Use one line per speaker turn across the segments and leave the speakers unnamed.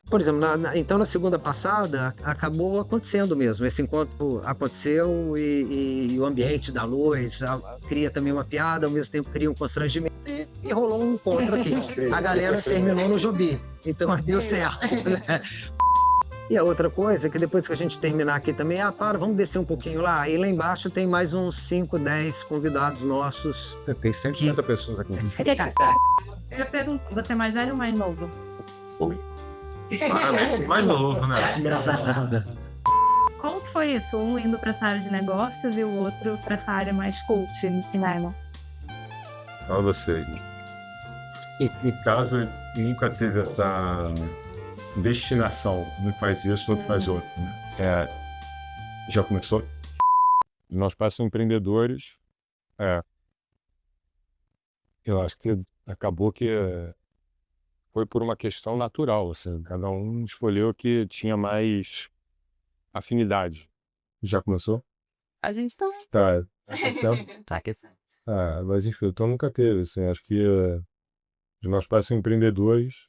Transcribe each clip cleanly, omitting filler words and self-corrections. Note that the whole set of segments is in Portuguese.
Por exemplo, então na segunda passada acabou acontecendo mesmo. Esse encontro aconteceu e o ambiente da luz cria também uma piada, ao mesmo tempo cria um constrangimento e rolou um encontro aqui. A galera terminou no Jobi, então deu certo, né? E a outra coisa é que depois que a gente terminar aqui também, vamos descer um pouquinho lá. E lá embaixo tem mais uns 5, 10 convidados nossos.
Tem 150 pessoas aqui.
Eu pergunto, você é mais velho ou mais novo?
Mais novo, né?
Como que foi isso? Um indo para essa área de negócios e o outro para essa área mais coach no cinema?
Olha você. Em casa, nunca teve essa destinação. Um faz isso, outro faz outro. Né? Já começou? Nós pais somos empreendedores. Eu acho que acabou que foi por uma questão natural. Assim, cada um escolheu que tinha mais afinidade. Já começou?
A gente tá.
Tá. Aquecendo?
Tá aquecendo.
Mas enfim, então nunca teve. Assim, acho que os meus pais são empreendedores.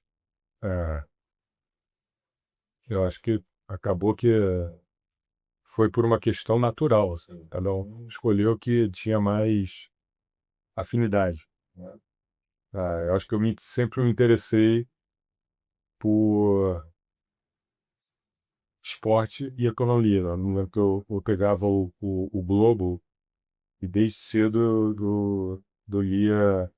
Eu acho que acabou que foi por uma questão natural. Assim, cada um escolheu que tinha mais afinidade. Né? Eu acho que sempre me interessei por esporte e economia. Eu não lembro que eu pegava o Globo e desde cedo eu lia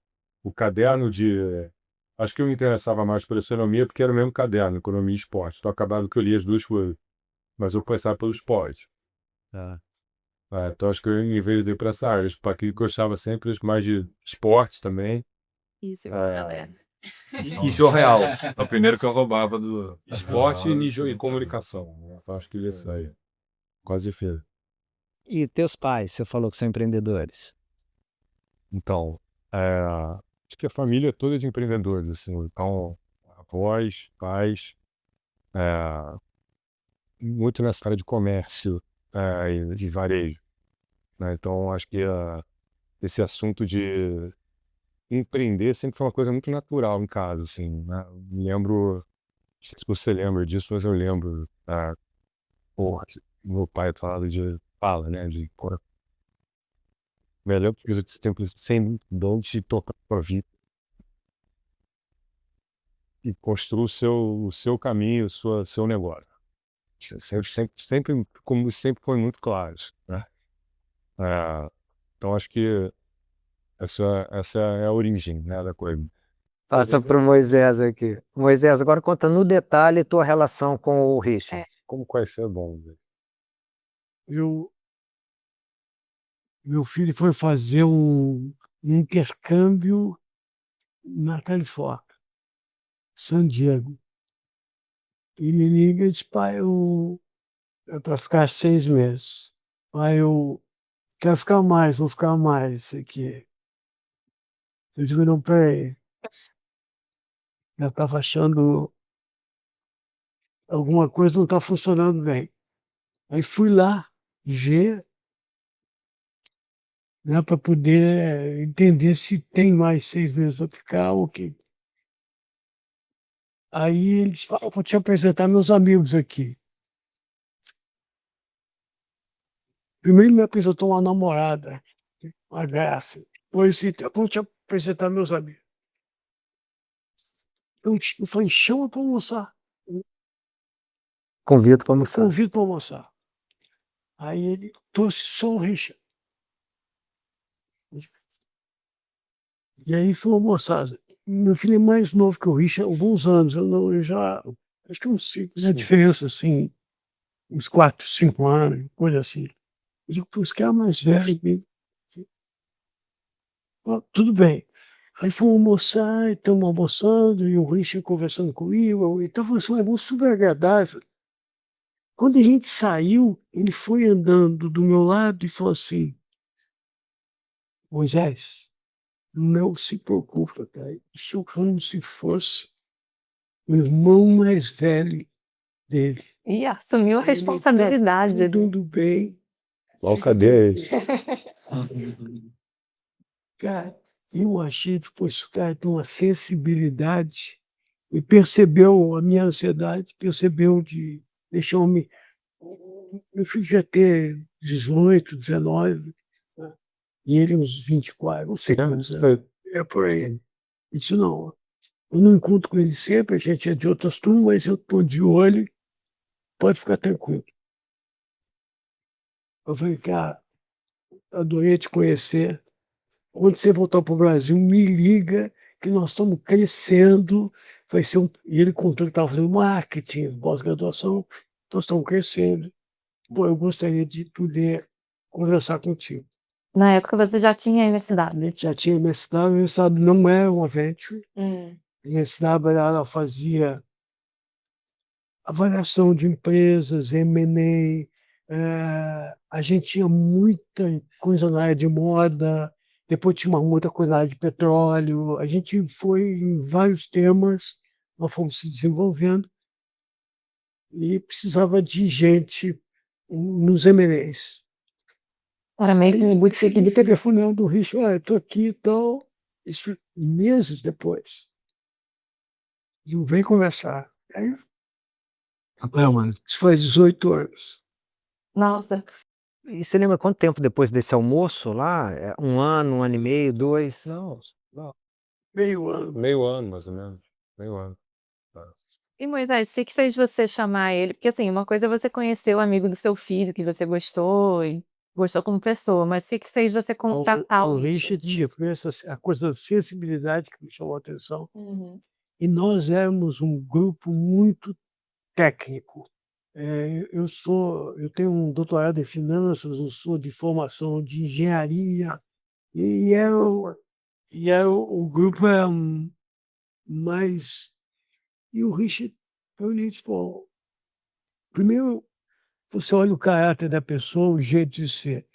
o caderno de... Acho que eu me interessava mais por economia porque era o mesmo caderno, economia e esporte. Então acabava que eu lia as duas coisas. Mas eu começava pelo esporte. Então acho que eu enveredei para essa área. Para que gostava sempre mais de esportes também.
Isso, galera.
E surreal. É o primeiro que eu roubava do esporte e comunicação. Então acho que isso aí. Quase fez.
E teus pais, você falou que são empreendedores.
Então, acho que a família é toda de empreendedores, assim. Então, avós, pais, muito nessa área de comércio e de varejo. Né? Então, acho que esse assunto de empreender sempre foi uma coisa muito natural em casa, assim. Né? Me lembro, não sei se você lembra disso, mas eu lembro, meu pai fala, né, melhor coisa que você tem sem dom de tocar a vida e construir o seu caminho, seu negócio. Como sempre foi muito claro, né? Então acho que essa é a origem, né, da coisa.
Passa para o Moisés aqui. Moisés, agora conta no detalhe tua relação com o Richard.
Como conhecer é bom, velho.
Meu filho foi fazer um intercâmbio na Califórnia, San Diego. E me liga e diz, pai, é para ficar 6 meses. Pai, eu quero ficar mais, vou ficar mais aqui. Eu digo, não, peraí. Eu estava achando alguma coisa não está funcionando bem. Aí fui lá ver, né, para poder entender se tem mais 6 meses para ficar ou o quê. Aí ele disse, eu vou te apresentar meus amigos aqui. Primeiro ele me apresentou uma namorada, uma graça. Depois disse, eu vou te apresentar meus amigos. Eu falei, chama para almoçar.
Convido para almoçar.
Convido para almoçar. Aí ele trouxe só o Richard. E aí foi almoçar. Meu filho é mais novo que o Richard, alguns anos. Eu já, acho que uns 5, a diferença assim, uns 4, 5 anos, coisa assim. Eu digo, os caras mais velhos. Tudo bem. Aí fomos almoçar, e estamos almoçando, e o Richard conversando comigo. Então foi um almoço super agradável. Quando a gente saiu, ele foi andando do meu lado e falou assim, Moisés, não se preocupa, cara. Isso é como se fosse o irmão mais velho dele.
E assumiu a responsabilidade.
Tudo bem.
Qual cadeia?
Cara, eu achei que esse cara tem uma sensibilidade e percebeu a minha ansiedade, percebeu de deixar eu me. Meu filho já ter 18, 19, né? E ele uns 24, não sei quantos anos. É por aí. Ele disse, não, eu não encontro com ele sempre, a gente é de outras turmas, mas eu estou de olho, pode ficar tranquilo. Eu falei, cara, adorei te conhecer. Quando você voltar para o Brasil, me liga, que nós estamos crescendo. Vai ser e ele contou que estava fazendo marketing, pós-graduação, nós estamos crescendo. Pô, eu gostaria de poder conversar contigo.
Na época você já tinha a universidade.
A gente já tinha mestrado, a universidade não era uma venture.
Hum.
A universidade ela fazia avaliação de empresas, M&A, a gente tinha muita coisa na área de moda, depois tinha muita coisa na área de petróleo, a gente foi em vários temas, nós fomos se desenvolvendo e precisava de gente nos M&As.
Era meio que
Muito seguido telefonando o Richard, olha, estou aqui e tal, isso meses depois. Não vem conversar. Aí, mano, isso faz 18 anos.
Nossa.
E você lembra quanto tempo depois desse almoço lá? 1 ano e meio, 2?
Não.
Meio ano.
Meio ano, mais ou menos. Meio ano.
E Moisés, o que fez você chamar ele? Porque assim, uma coisa é você conhecer o amigo do seu filho, que você gostou e gostou como pessoa, mas o que fez você contratar
O
o Richard?
Richard foi a coisa da sensibilidade que me chamou a atenção.
Uhum.
E nós éramos um grupo muito técnico. Eu tenho um doutorado em finanças, eu sou de formação de engenharia, e o grupo é mais. E o Richard, eu olhei e disse, pô, primeiro você olha o caráter da pessoa, o jeito de ser.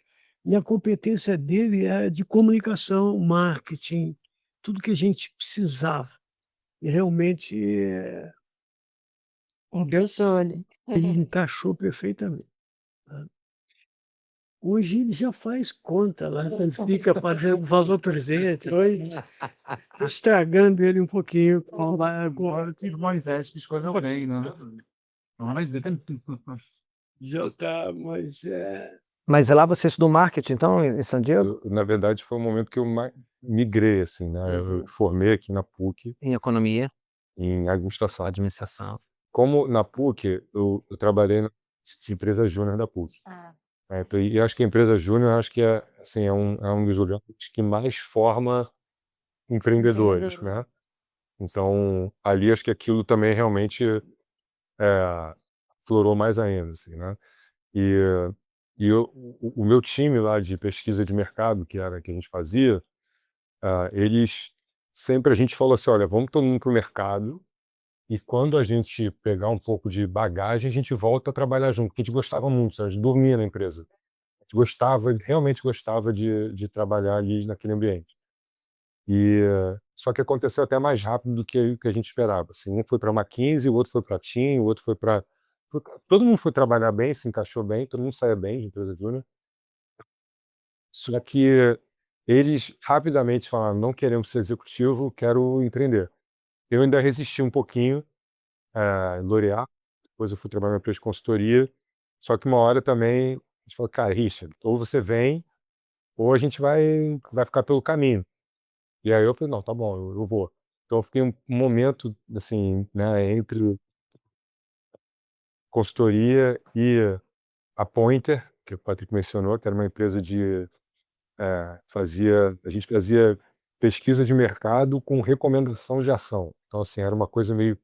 E a competência dele é de comunicação, marketing, tudo que a gente precisava. E realmente
Encaixou ali.
ele encaixou perfeitamente, né. Hoje ele já faz conta lá, ele fica fazendo valor presente, estragando ele um pouquinho.
Agora tive mais essas coisas bem, né? Mas
Já tá, mas
Mas lá você estudou marketing, então, em San Diego?
Na verdade, foi o momento que eu migrei, assim, né? Eu formei aqui na PUC,
Em economia,
em administração.
administração.
Como na PUC, eu trabalhei na empresa júnior da PUC.
Ah.
E acho que a empresa júnior, acho que assim, é um dos lugares que mais forma empreendedores, né? Então, ali acho que aquilo também realmente florou mais ainda, assim, né? O meu time lá de pesquisa de mercado, que era que a gente fazia, eles sempre a gente falou assim, olha, vamos todo mundo para o mercado e quando a gente pegar um pouco de bagagem, a gente volta a trabalhar junto, porque a gente gostava muito, a gente dormia na empresa. A gente gostava, realmente gostava de trabalhar ali naquele ambiente. Só que aconteceu até mais rápido do que o que a gente esperava. Assim, um foi para a McKinsey, o outro foi para a TIM, o outro foi para... Todo mundo foi trabalhar bem, se encaixou bem, todo mundo saía bem de empresa júnior. Só que eles rapidamente falaram, não queremos ser executivo, quero empreender. Eu ainda resisti um pouquinho, L'Oréal, depois eu fui trabalhar na empresa de consultoria, só que uma hora também a gente falou, cara, Richard, ou você vem, ou a gente vai ficar pelo caminho. E aí eu falei, não, tá bom, eu vou. Então eu fiquei um momento, assim, né, entre consultoria e a Pointer, que o Patrick mencionou, que era uma empresa a gente fazia pesquisa de mercado com recomendação de ação. Então, assim, era uma coisa meio...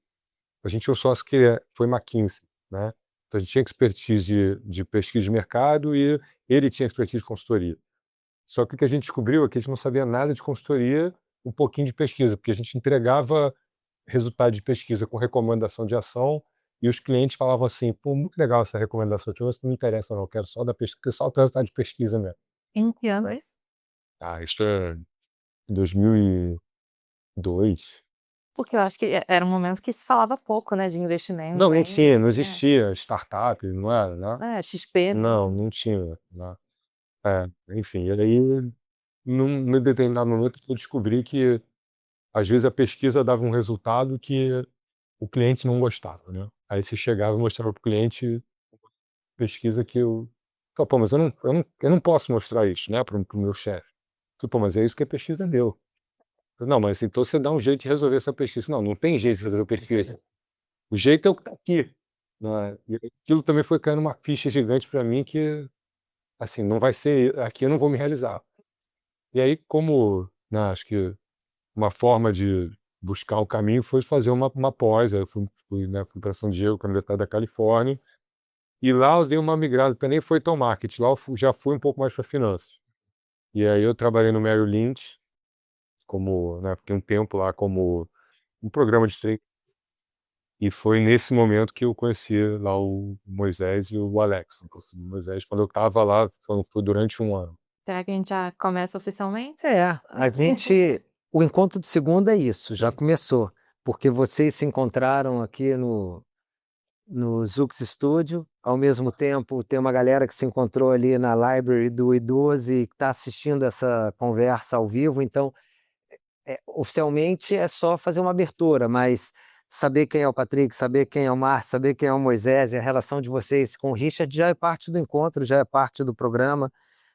A gente tinha um sócio que foi McKinsey, né? Então a gente tinha expertise de pesquisa de mercado e ele tinha expertise de consultoria. Só que o que a gente descobriu é que a gente não sabia nada de consultoria, um pouquinho de pesquisa, porque a gente entregava resultado de pesquisa com recomendação de ação e os clientes falavam assim, pô, muito legal essa recomendação, isso não me interessa não, eu quero só da pesquisa, só o resultado de pesquisa mesmo.
Em que ano é isso?
Isso é 2002.
Porque eu acho que era um momento que se falava pouco, né, de investimento.
Não tinha, não
É.
existia startup, não era, né?
XP, né?
Não tinha, né? Enfim, e aí, num determinado momento, eu descobri que, às vezes, a pesquisa dava um resultado que o cliente não gostava, né? Aí você chegava e mostrava para o cliente pesquisa que eu. Falei, pô, mas eu não posso mostrar isso, né, para o meu chefe. Falei, pô, mas é isso que a pesquisa deu. Falei, não, mas então você dá um jeito de resolver essa pesquisa. Não, não tem jeito de resolver a pesquisa. O jeito é o que está aqui. Né? E aquilo também foi caindo uma ficha gigante para mim que, assim, não vai ser. Aqui eu não vou me realizar. E aí, como, né, acho que uma forma de buscar um caminho foi fazer uma pós. Aí eu fui para San Diego, para a Universidade da Califórnia. E lá eu dei uma migrada, também foi tão marketing, lá eu já fui um pouco mais para finanças. E aí eu trabalhei no Merrill Lynch, como, né, fiquei um tempo lá como um programa de trade. E foi nesse momento que eu conheci lá o Moisés e o Alex. O Moisés, quando eu estava lá, foi durante um ano.
Será que a gente já começa oficialmente?
A gente. O encontro de segunda é isso, já começou. Porque vocês se encontraram aqui no Zux Studio. Ao mesmo tempo, tem uma galera que se encontrou ali na library do I12 e está assistindo essa conversa ao vivo. Então, oficialmente é só fazer uma abertura, mas saber quem é o Patrick, saber quem é o Márcio, saber quem é o Moisés e a relação de vocês com o Richard já é parte do encontro, já é parte do programa,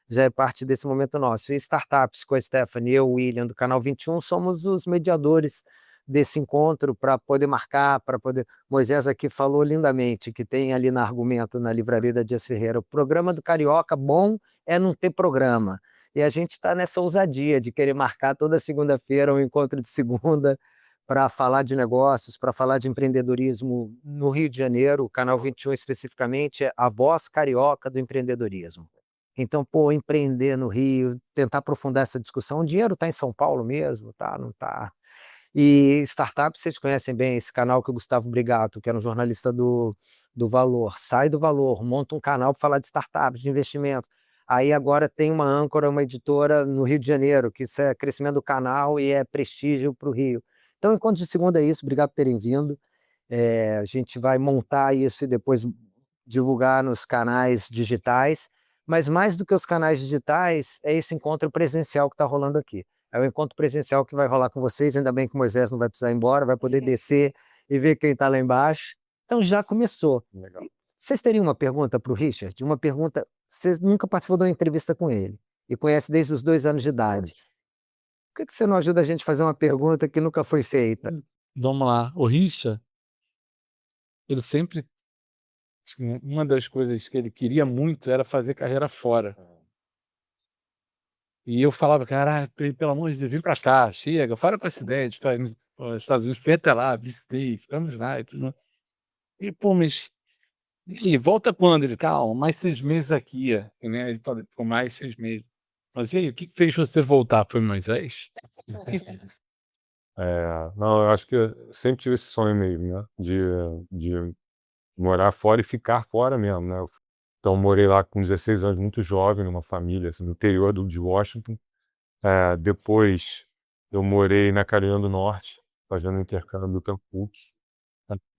já é parte desse momento nosso. E Startups com a Stephanie, eu, o William, do Canal 21, somos os mediadores desse encontro para poder marcar, para poder... Moisés aqui falou lindamente que tem ali na Argumento, na livraria da Dias Ferreira, o programa do Carioca bom é não ter programa. E a gente está nessa ousadia de querer marcar toda segunda-feira um encontro de segunda para falar de negócios, para falar de empreendedorismo no Rio de Janeiro. O Canal 21 especificamente é a voz carioca do empreendedorismo. Então, pô, empreender no Rio, tentar aprofundar essa discussão. O dinheiro está em São Paulo mesmo, tá? Não está. E startups, vocês conhecem bem esse canal que o Gustavo Brigato, que era um jornalista do Valor, sai do Valor, monta um canal para falar de startups, de investimento. Aí agora tem uma âncora, uma editora no Rio de Janeiro, que isso é crescimento do canal e é prestígio para o Rio. Então, encontro de segunda é isso, obrigado por terem vindo. A gente vai montar isso e depois divulgar nos canais digitais, mas mais do que os canais digitais, é esse encontro presencial que está rolando aqui. É o encontro presencial que vai rolar com vocês, ainda bem que o Moisés não vai precisar ir embora, vai poder descer e ver quem está lá embaixo. Então já começou.
Legal.
Vocês teriam uma pergunta para o Richard? Uma pergunta, você nunca participou de uma entrevista com ele e conhece desde os 2 anos de idade. Por que você não ajuda a gente a fazer uma pergunta que nunca foi feita?
Vamos lá. O Richard, ele sempre. Uma das coisas que ele queria muito era fazer carreira fora. E eu falava, cara, pelo amor de Deus, vem pra cá, chega, fora para acidente, para os Estados Unidos, vem até lá, visitei, ficamos lá e tudo. E, pô, mas. E volta quando? Ele, calma, mais 6 meses aqui, né? Ele falou, por mais 6 meses. Mas e aí, o que fez você voltar? Foi Moisés?
Não, eu acho que eu sempre tive esse sonho mesmo, né? De morar fora e ficar fora mesmo, né? Então, morei lá com 16 anos, muito jovem, numa família, assim, no interior de Washington. Depois, eu morei na Carolina do Norte, fazendo intercâmbio com a PUC.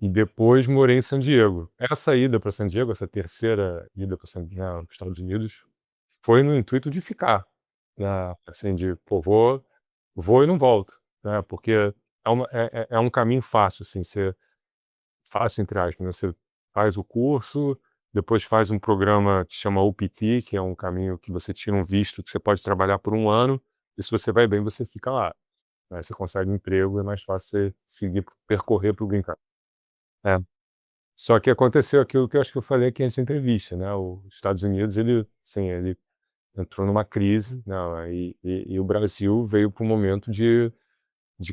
E depois morei em San Diego. Essa ida para San Diego, essa terceira ida para os Estados Unidos, foi no intuito de ficar, né? Assim, de, pô, vou e não volto, né? Porque é um caminho fácil, assim, fácil entre aspas, né? Você faz o curso, depois faz um programa que chama OPT, que é um caminho que você tira um visto que você pode trabalhar por 1 ano, e se você vai bem, você fica lá, né? Você consegue um emprego, é mais fácil você seguir, percorrer para o green card. Só que aconteceu aquilo que eu acho que eu falei aqui antes da entrevista, né? Os Estados Unidos, ele entrou numa crise, né? E o Brasil veio para um momento de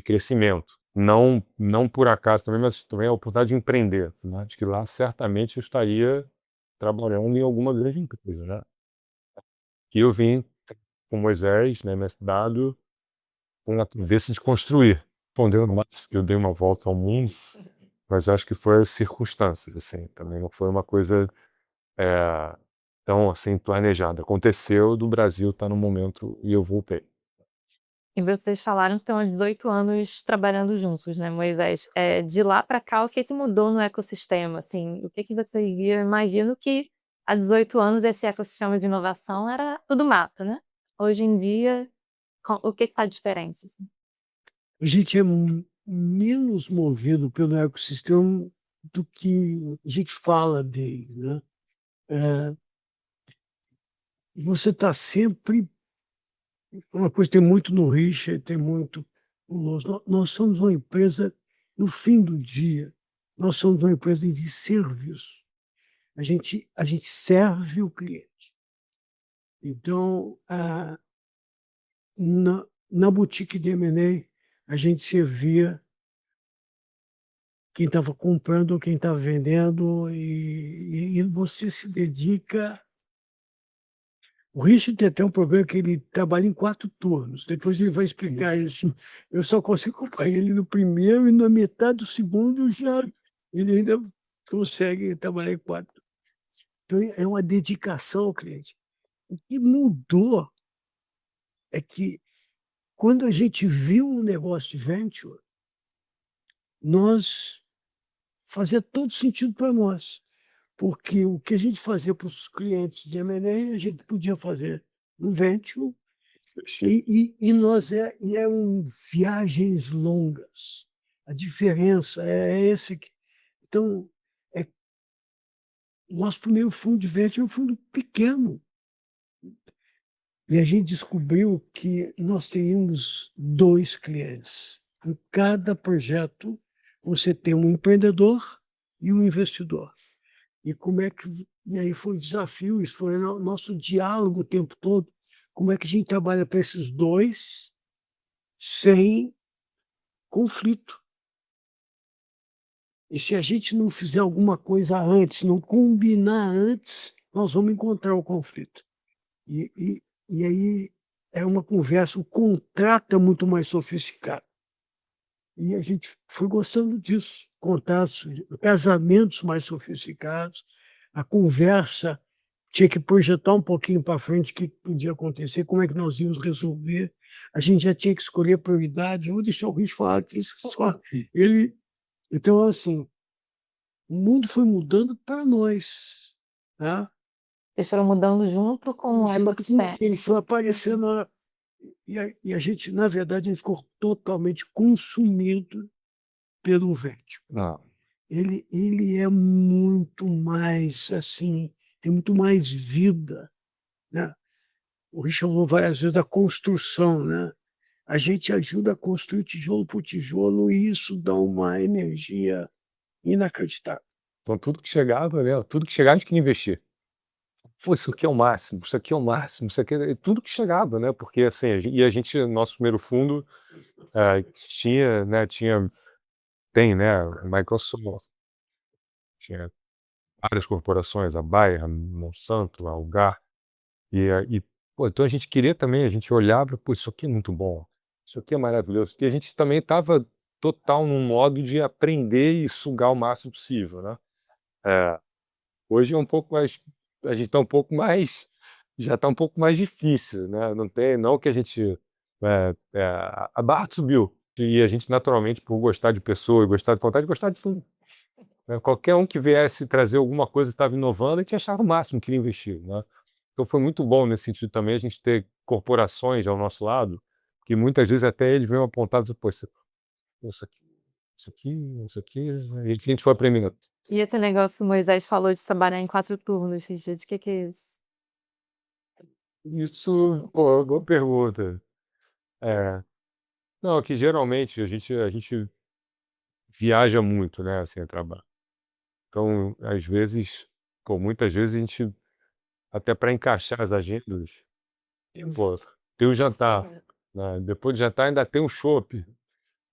crescimento. Não por acaso também, mas também a oportunidade de empreender, né? Acho que lá certamente eu estaria trabalhando em alguma grande empresa, né? Que eu vim com Moisés, né, mestrado, com a cabeça de construir. Respondeu, não acho que eu dei uma volta ao mundo, mas acho que foi as circunstâncias, assim, também não foi uma coisa tão, assim, planejada. Aconteceu do Brasil estar no momento e eu voltei.
E vocês falaram que estão há 18 anos trabalhando juntos, né, Moisés? De lá para cá, o que que mudou no ecossistema, assim? O que que vocês viram? Eu imagino que há 18 anos esse ecossistema de inovação era tudo mato, né? Hoje em dia, o que que tá diferente, assim?
A gente é menos movido pelo ecossistema do que a gente fala dele, né? Você está sempre... Uma coisa tem muito no Richard, tem muito no Lowe's. Nós somos uma empresa, no fim do dia, nós somos uma empresa de serviço. A gente serve o cliente. Então, na boutique de M&A, a gente servia quem estava comprando ou quem estava vendendo, e você se dedica. O Richard tem até um problema que ele trabalha em 4 turnos, depois ele vai explicar isso. Eu só consigo acompanhar ele no primeiro, e na metade do segundo ele ainda consegue trabalhar em 4. Então é uma dedicação ao cliente. O que mudou é que, quando a gente viu o negócio de venture, fazia todo sentido para nós, porque o que a gente fazia para os clientes de M&A, a gente podia fazer no venture, e eram viagens longas. A diferença é esse que... Então, o nosso primeiro fundo de venture é um fundo pequeno. E a gente descobriu que nós teríamos 2 clientes. Em cada projeto, você tem um empreendedor e um investidor. E aí foi um desafio, isso foi o nosso diálogo o tempo todo. Como é que a gente trabalha para esses 2 sem conflito? E se a gente não fizer alguma coisa antes, não combinar antes, nós vamos encontrar o conflito. E aí é uma conversa, o contrato é muito mais sofisticado. E a gente foi gostando disso, contatos, casamentos mais sofisticados, a conversa tinha que projetar um pouquinho para frente o que podia acontecer, como é que nós íamos resolver. A gente já tinha que escolher a prioridade. Vou deixar o Rich falar que isso só ele... Então, assim, o mundo foi mudando para nós, né?
Vocês foram mudando junto com o iBox Pack.
Ele foi aparecendo, e a gente, na verdade, ele ficou totalmente consumido pelo venture.
Não.
Ele é muito mais, assim, tem muito mais vida, né? O Richard falou várias vezes da construção, né? A gente ajuda a construir tijolo por tijolo, e isso dá uma energia inacreditável.
Então, tudo que chegava, né? Tudo que chegava, a gente queria investir. Pô, isso aqui é o máximo, isso aqui é o máximo, isso aqui é tudo que chegava, né? Porque, assim, a gente, nosso primeiro fundo, tinha, né? Tem, né? Microsoft, tinha várias corporações, a Bayer, a Monsanto, a Algar, pô, então a gente queria também, a gente olhava, pô, isso aqui é muito bom, isso aqui é maravilhoso, e a gente também estava total num modo de aprender e sugar o máximo possível, né? Hoje é um pouco mais, a gente está um pouco mais, já está um pouco mais difícil, né? Não que a gente, a barra subiu, e a gente naturalmente, por gostar de pessoa e gostar de vontade, gostar de tudo, né? Qualquer um que viesse trazer alguma coisa que estava inovando, a gente achava o máximo, queria investir, né? Então foi muito bom nesse sentido também a gente ter corporações ao nosso lado, que muitas vezes até eles vêm apontados, pô, isso aqui, e a gente foi aprendendo.
E esse negócio, o Moisés falou de trabalhar em 4 turnos, gente, o que é isso?
Isso, pô, boa pergunta. Não, que geralmente a gente viaja muito, né, assim, a trabalho. Então, às vezes, pô, muitas vezes a gente, até para encaixar as agendas, pô, tem o jantar, né? Depois do jantar ainda tem o chopp.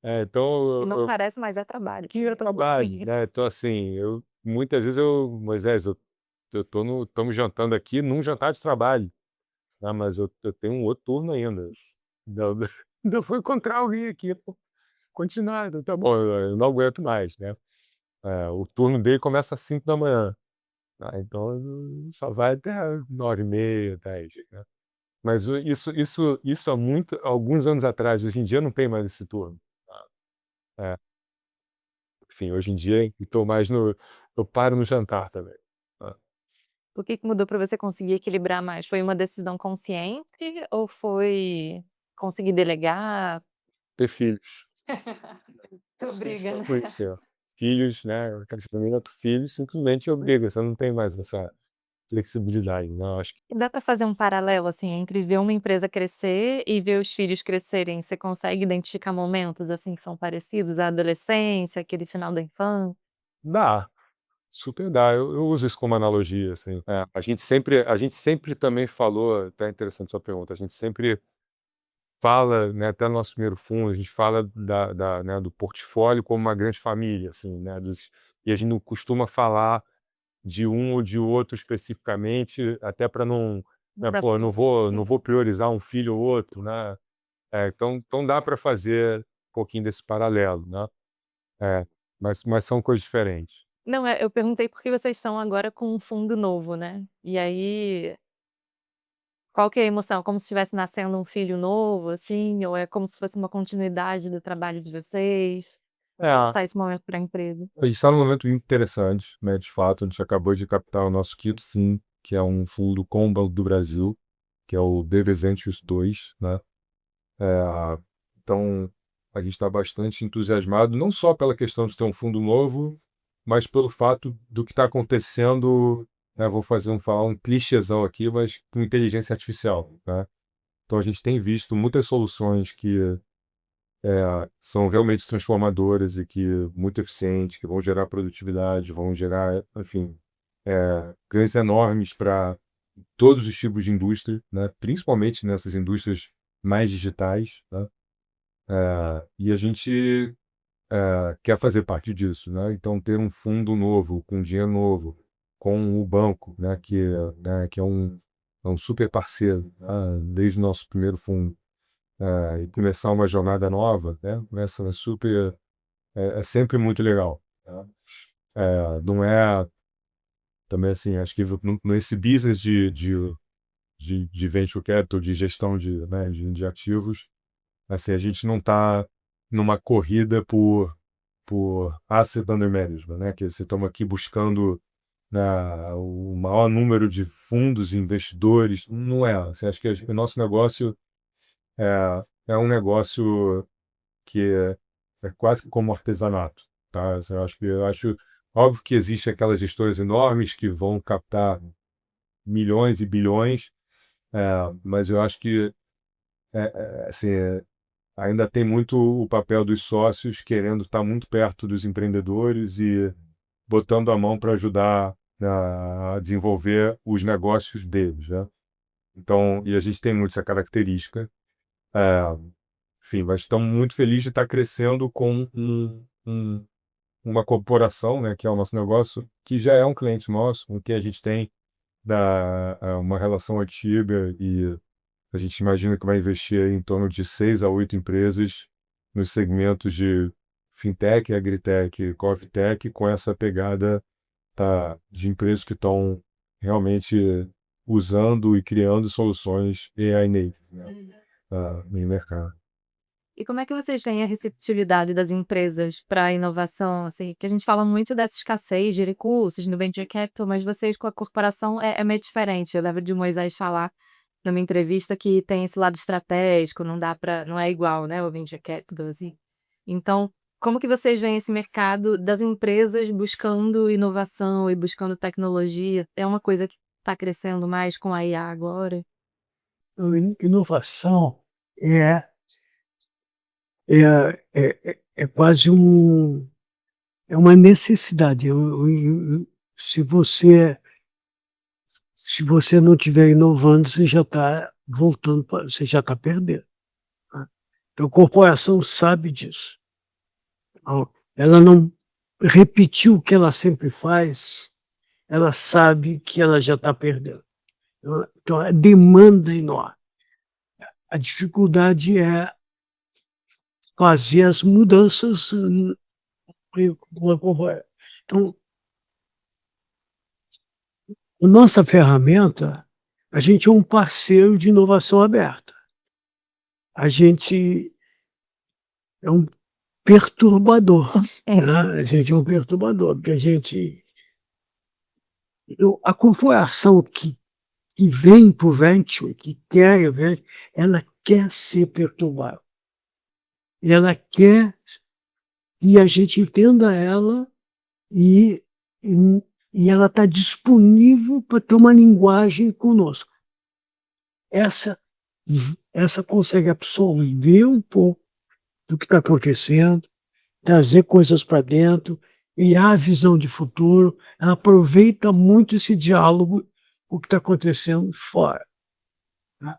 Então
Não parece, mas é trabalho.
que é trabalho, né? Então, assim, muitas vezes Moisés, estamos jantando aqui num jantar de trabalho, né? Mas eu tenho um outro turno ainda. Ainda vou encontrar alguém aqui, pô, continuar, então tá bom, eu não aguento mais, né? O turno dele começa às 5 da manhã, né? Então só vai até 9h30, 10, né? Mas isso alguns anos atrás. Hoje em dia não tem mais esse turno. É. Enfim, hoje em dia estou mais eu paro no jantar também.
O que mudou para você conseguir equilibrar mais? Foi uma decisão consciente ou foi conseguir delegar?
Ter filhos.
Obriga, né?
Pois é. Filhos, né? O crescimento do filho simplesmente obriga, você não tem mais essa flexibilidade, não. Acho que
E dá para fazer um paralelo, assim, entre ver uma empresa crescer e ver os filhos crescerem? Você consegue identificar momentos, assim, que são parecidos? A adolescência, aquele final da infância?
dá, super dá. Eu uso isso como analogia, assim. A gente sempre também falou, até interessante sua pergunta, a gente sempre fala, né, até no nosso primeiro fundo, a gente fala né, do portfólio como uma grande família, assim, né, e a gente não costuma falar de um ou de outro especificamente, até para não, né,
Pra
pô, eu não vou priorizar um filho ou outro, né? Então dá para fazer um pouquinho desse paralelo, né? É, mas são coisas diferentes.
Não, eu perguntei porque vocês estão agora com um fundo novo, né. E aí, qual que é a emoção? Como se estivesse nascendo um filho novo, assim, ou é como se fosse uma continuidade do trabalho de vocês?
É,
Como
a
tá esse momento para a empresa?
gente está num momento interessante, né? De fato, a gente acabou de captar o nosso quinto sim, que é um fundo com o Banco do Brasil, que é o DV Ventures 2, né? É, então, a gente está bastante entusiasmado, não só pela questão de ter um fundo novo, mas pelo fato do que está acontecendo, né, vou falar um clichêzão aqui, mas com inteligência artificial, né? Então, a gente tem visto muitas soluções que são realmente transformadoras e que muito eficientes, que vão gerar produtividade, vão gerar, enfim, ganhos enormes para todos os tipos de indústria, né? Principalmente nessas indústrias mais digitais, né? E a gente quer fazer parte disso, né? Então, ter um fundo novo, com dinheiro novo, com o banco, né? Que é um super parceiro, né, desde o nosso primeiro fundo, e começar uma jornada nova, né? Começa super, é sempre muito legal, né? Não é também assim, acho que nesse business de venture capital, de gestão né, de ativos, assim, a gente não está numa corrida por asset under management, né? Que você estamos aqui buscando, né, o maior número de fundos e investidores. Não é. Assim, acho que o nosso negócio é um negócio que é quase que como artesanato, tá? Assim, eu acho óbvio que existe aquelas gestoras enormes que vão captar milhões e bilhões, mas eu acho que assim, ainda tem muito o papel dos sócios querendo estar muito perto dos empreendedores e botando a mão para ajudar, né, a desenvolver os negócios deles, né? Então, e a gente tem muito essa característica. É, enfim, mas estamos muito felizes de estar crescendo com uma corporação, né, que é o nosso negócio, que já é um cliente nosso, com quem a gente tem uma relação antiga e a gente imagina que vai investir em torno de 6 a 8 empresas nos segmentos de fintech, agritech, corptech, com essa pegada de empresas que estão realmente usando e criando soluções AI native, né, no mercado.
E como é que vocês veem a receptividade das empresas para a inovação, assim? Que a gente fala muito dessa escassez de recursos no venture capital, mas vocês com a corporação é meio diferente. Eu lembro de Moisés falar numa entrevista que tem esse lado estratégico, não é igual, né, o venture capital, assim. Então, como que vocês veem esse mercado das empresas buscando inovação e buscando tecnologia? É uma coisa que está crescendo mais com a IA agora?
Então, inovação é, é quase é uma necessidade. Se você, se você não estiver inovando, você já está voltando, você já está perdendo, né? Então, a corporação sabe disso. Então, ela não repetiu o que ela sempre faz, ela sabe que ela já está perdendo. Então, a demanda é enorme. A dificuldade é fazer as mudanças. Então, a nossa ferramenta, a gente é um parceiro de inovação aberta. A gente é um perturbador, né? A gente é um perturbador, porque a corporação que vem para o venture, que quer o venture, ela quer ser perturbada. Ela quer e a gente entenda ela e, e ela está disponível para ter uma linguagem conosco. Essa consegue absorver um pouco do que está acontecendo, trazer coisas para dentro, criar a visão de futuro. Ela aproveita muito esse diálogo, o que está acontecendo fora. Tá?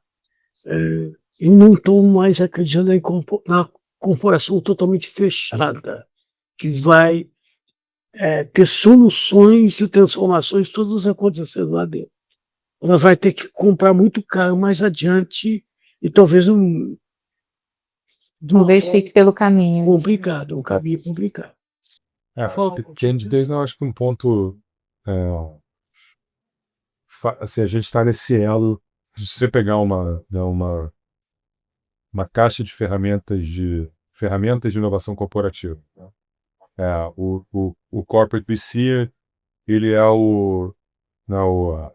E não estou mais acreditando na corporação totalmente fechada, que vai ter soluções e transformações todas acontecendo lá dentro. Ela vai ter que comprar muito caro mais adiante e talvez
Talvez fique pelo caminho.
complicado, um caminho complicado.
Que a gente eu acho que um ponto, assim, a gente está nesse elo, se você pegar uma caixa de ferramentas de inovação corporativa, né? O Corporate VC, ele é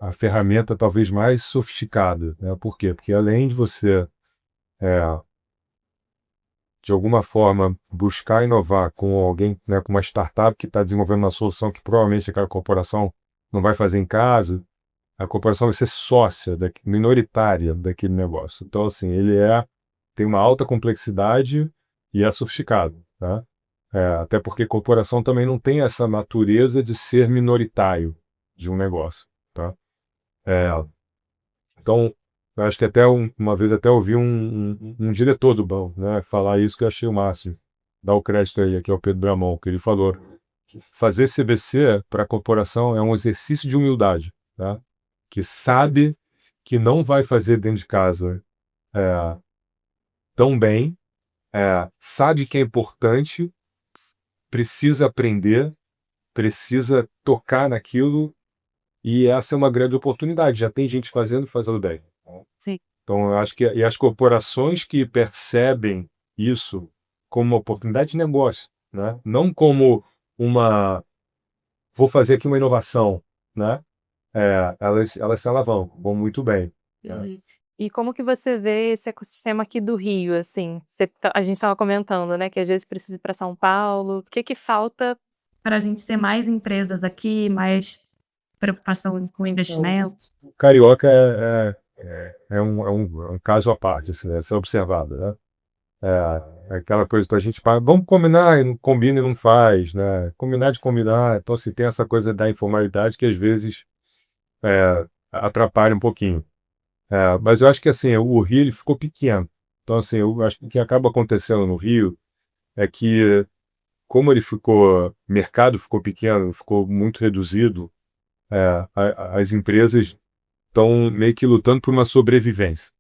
a ferramenta talvez mais sofisticada, né? Por quê? Porque além de você, de alguma forma, buscar inovar com alguém, né, com uma startup que está desenvolvendo uma solução que provavelmente aquela corporação não vai fazer em casa, a corporação vai ser sócia, minoritária daquele negócio. Então, assim, tem uma alta complexidade e é sofisticado, tá? Até porque corporação também não tem essa natureza de ser minoritário de um negócio, tá? Então, eu acho que até uma vez até ouvi um diretor do banco, né, falar isso, que eu achei o máximo. Dá o crédito aí, aqui ao Pedro Bramon, que ele falou: fazer CVC para a corporação é um exercício de humildade, tá? Que sabe que não vai fazer dentro de casa tão bem, sabe que é importante, precisa aprender, precisa tocar naquilo, e essa é uma grande oportunidade. Já tem gente fazendo bem.
Sim.
Então, eu acho que as corporações que percebem isso como uma oportunidade de negócio, né? Não como vou fazer aqui uma inovação, né? Elas se alavancam, vão muito bem. Né?
E como que você vê esse ecossistema aqui do Rio, assim? A gente estava comentando, né, que às vezes precisa ir para São Paulo. O que falta para a gente ter mais empresas aqui, mais preocupação com investimento?
O carioca é um caso à parte, assim, né? Ser observado, né? Aquela coisa da gente, vamos combinar, e não combina e não faz, né? Combinar de combinar. Então, se tem essa coisa da informalidade que às vezes atrapalha um pouquinho. Mas eu acho que assim, o Rio ele ficou pequeno. Então, assim, eu acho que o que acaba acontecendo no Rio é que, como o mercado ficou pequeno, ficou muito reduzido, as empresas estão meio que lutando por uma sobrevivência.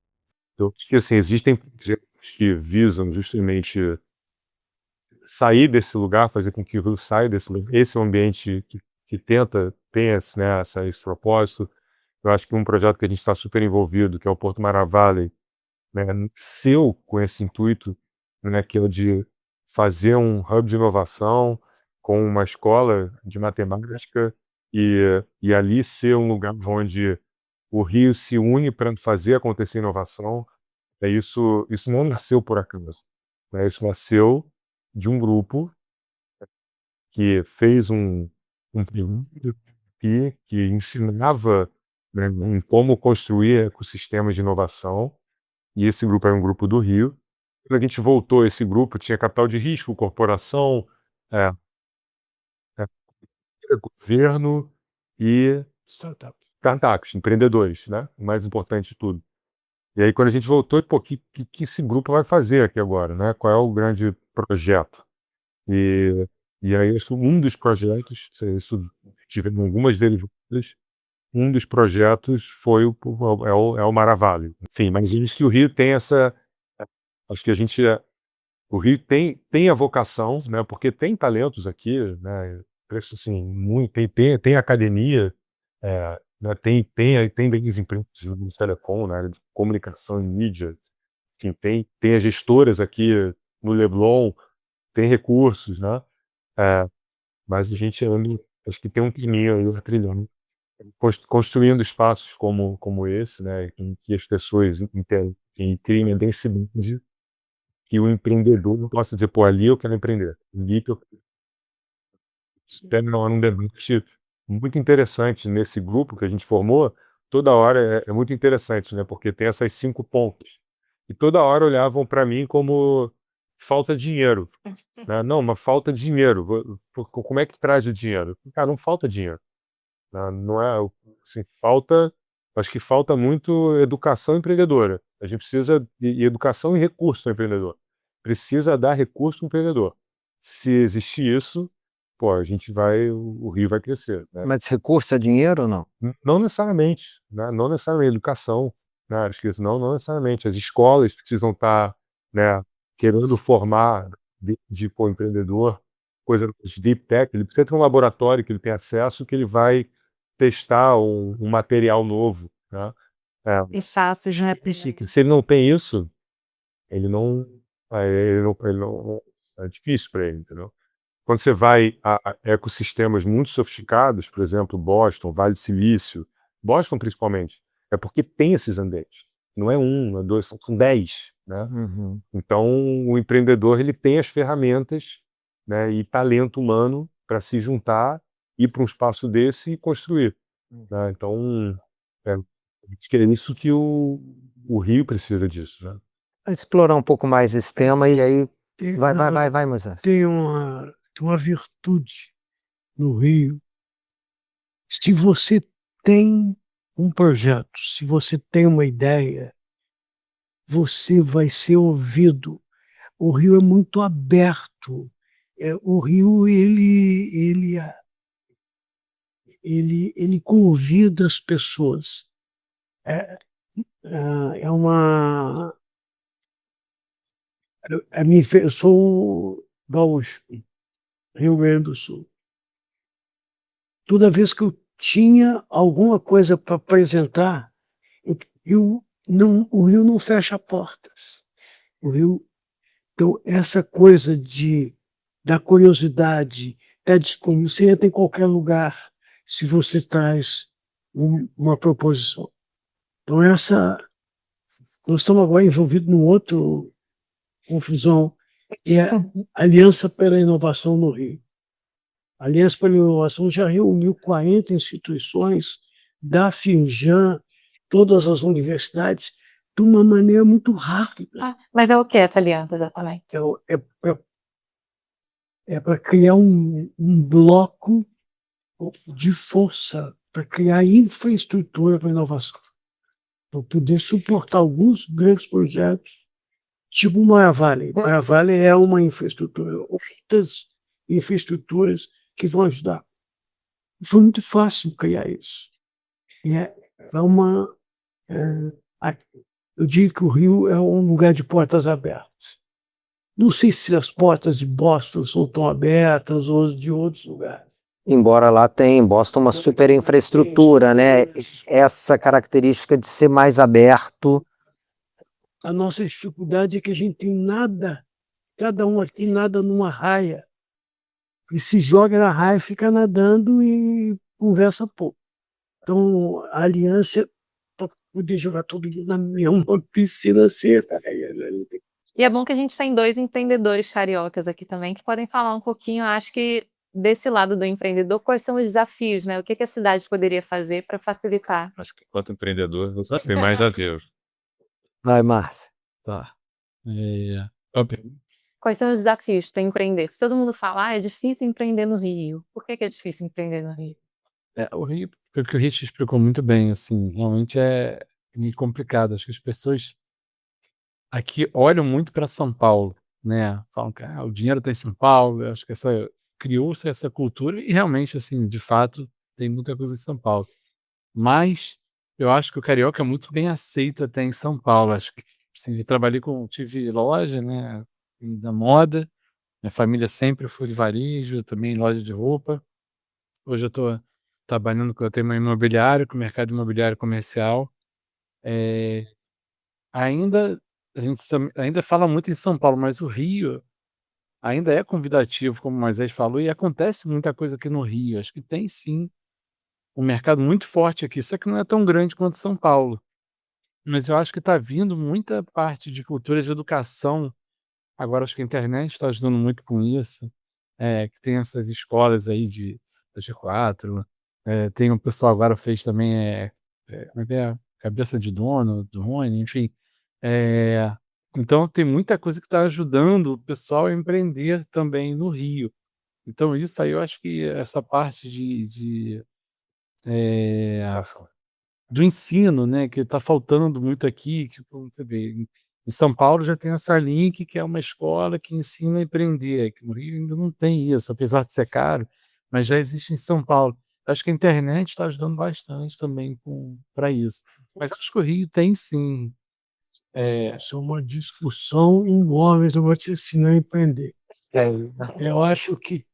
Eu acho que assim, existem projetos que visam justamente sair desse lugar, fazer com que o Rio saia desse lugar. Esse é um ambiente que tem esse, né, esse propósito. Eu acho que um projeto que a gente está super envolvido, que é o Porto Mara Valley, né, nasceu com esse intuito, né, que é o de fazer um hub de inovação com uma escola de matemática e ali ser um lugar onde o Rio se une para fazer acontecer inovação. Isso não nasceu por acaso, né? Isso nasceu de um grupo que fez um trabalho que ensinava, né, em como construir ecossistemas de inovação, e esse grupo era um grupo do Rio. Quando a gente voltou, esse grupo tinha capital de risco, corporação, é, governo e startups, empreendedores, né? O mais importante de tudo. E aí, quando a gente voltou, pô, que esse grupo vai fazer aqui agora, né? Qual é o grande projeto? E aí, um dos projetos, tivemos algumas deles, um dos projetos foi o Maravalho. Sim, mas acho que o Rio tem acho que o Rio tem a vocação, né? Porque tem talentos aqui, né? Parece assim, tem academia, né? Tem grandes empresas no telecom, na área de comunicação e mídia. Enfim, tem as gestoras aqui no Leblon, tem recursos, né? Mas a gente acho que tem um caminho aí trilhando, construindo espaços como esse, né? Em que as pessoas criem a densidade que o empreendedor não possa dizer, pô, ali eu quero empreender. Ali que eu... Isso é um debate muito interessante nesse grupo que a gente formou. Toda hora é muito interessante, né? Porque tem essas 5 pontos. E toda hora olhavam para mim como falta de dinheiro, né? Não, mas falta de dinheiro. Como é que traz o dinheiro? Cara, não falta dinheiro, né? Não é assim, acho que falta muito educação empreendedora. A gente precisa de educação e recurso ao empreendedor. Precisa dar recurso ao empreendedor. Se existir isso, pô, o Rio vai crescer, né?
Mas recurso é dinheiro ou não?
Não necessariamente, né? Não necessariamente educação, né? Acho que isso não necessariamente. As escolas precisam estar, né, querendo formar pô, empreendedor, coisa de deep tech. Ele precisa ter um laboratório que ele tem acesso, que ele vai testar um material novo, né?
Espaços, né, para
Se ele não tem isso, ele não, é difícil para ele, entendeu? Quando você vai a ecossistemas muito sofisticados, por exemplo, Boston, Vale do Silício, Boston principalmente, é porque tem esses ambientes. Não é um, não é dois, são 10, né?
Uhum.
Então, o empreendedor ele tem as ferramentas, né, e talento humano para se juntar, ir para um espaço desse e construir, né? Então, acho que é isso que o Rio precisa disso, né?
Explorar um pouco mais esse tema e aí
Tem,
vai, Moisés.
tem uma virtude no Rio. Se você tem um projeto, se você tem uma ideia, você vai ser ouvido. O Rio é muito aberto. O Rio ele convida as pessoas. É, é uma eu sou gaúcho, Rio Grande do Sul. Toda vez que eu tinha alguma coisa para apresentar, o Rio não fecha portas. O Rio, então, essa coisa da curiosidade, da disponível, você entra em qualquer lugar se você traz uma proposição. Então, nós estamos agora envolvidos num outro confusão, que é a Aliança pela Inovação no Rio. A Aliança pela Inovação já reuniu 40 instituições da Firjan, todas as universidades, de uma maneira muito rápida.
Mas é o que essa aliança, exatamente?
É para criar um bloco de força, para criar infraestrutura para inovação, para poder suportar alguns grandes projetos, tipo o Moia Valley. Moia Valley é uma infraestrutura, outras infraestruturas que vão ajudar. Foi muito fácil criar isso. E eu digo que o Rio é um lugar de portas abertas. Não sei se as portas de Boston são tão abertas ou de outros lugares.
Embora lá tenha em Boston uma super infraestrutura, né? Essa característica de ser mais aberto.
A nossa dificuldade é que a gente tem nada, cada um aqui nada numa raia. E se joga na raia, fica nadando e conversa pouco. Então, a aliança para poder jogar todo mundo na mesma piscina seca.
E é bom que a gente tem 2 empreendedores cariocas aqui também, que podem falar um pouquinho, acho que desse lado do empreendedor, quais são os desafios, né? O que a cidade poderia fazer para facilitar?
Acho que enquanto empreendedor, você tem mais a Deus.
Vai, Márcia.
Tá.
Quais são os desafios para empreender? Porque todo mundo fala, é difícil empreender no Rio. Por que é difícil empreender no Rio?
O Rio, foi o que o Rich explicou muito bem, assim, realmente é muito complicado. Acho que as pessoas aqui olham muito para São Paulo, né? Falam que o dinheiro está em São Paulo. Eu acho que criou-se essa cultura e realmente, assim, de fato, tem muita coisa em São Paulo. Mas eu acho que o carioca é muito bem aceito até em São Paulo. Acho que, assim, tive loja, né, da moda. Minha família sempre foi de varejo, também loja de roupa. Hoje eu estou trabalhando com o tema imobiliário, com o mercado imobiliário comercial. Ainda a gente ainda fala muito em São Paulo, mas o Rio ainda é convidativo, como o Moisés falou, e acontece muita coisa aqui no Rio. Acho que tem sim um mercado muito forte aqui, só que não é tão grande quanto São Paulo. Mas eu acho que está vindo muita parte de cultura de educação Agora acho que a internet está ajudando muito com isso, que tem essas escolas aí da G4, tem um pessoal agora fez também, como é que é? Cabeça de dono, drone, enfim. Eh, então tem muita coisa que está ajudando o pessoal a empreender também no Rio. Então isso aí eu acho que essa parte eh, do ensino, né, que está faltando muito aqui, que como você vê, em São Paulo já tem essa Link, que é uma escola que ensina a empreender, aqui no Rio ainda não tem isso, apesar de ser caro, mas já existe em São Paulo. Acho que a internet está ajudando bastante também para isso. Mas acho que o Rio tem sim,
Isso é uma discussão enorme, eu vou te ensinar a empreender.
é,
Eu acho que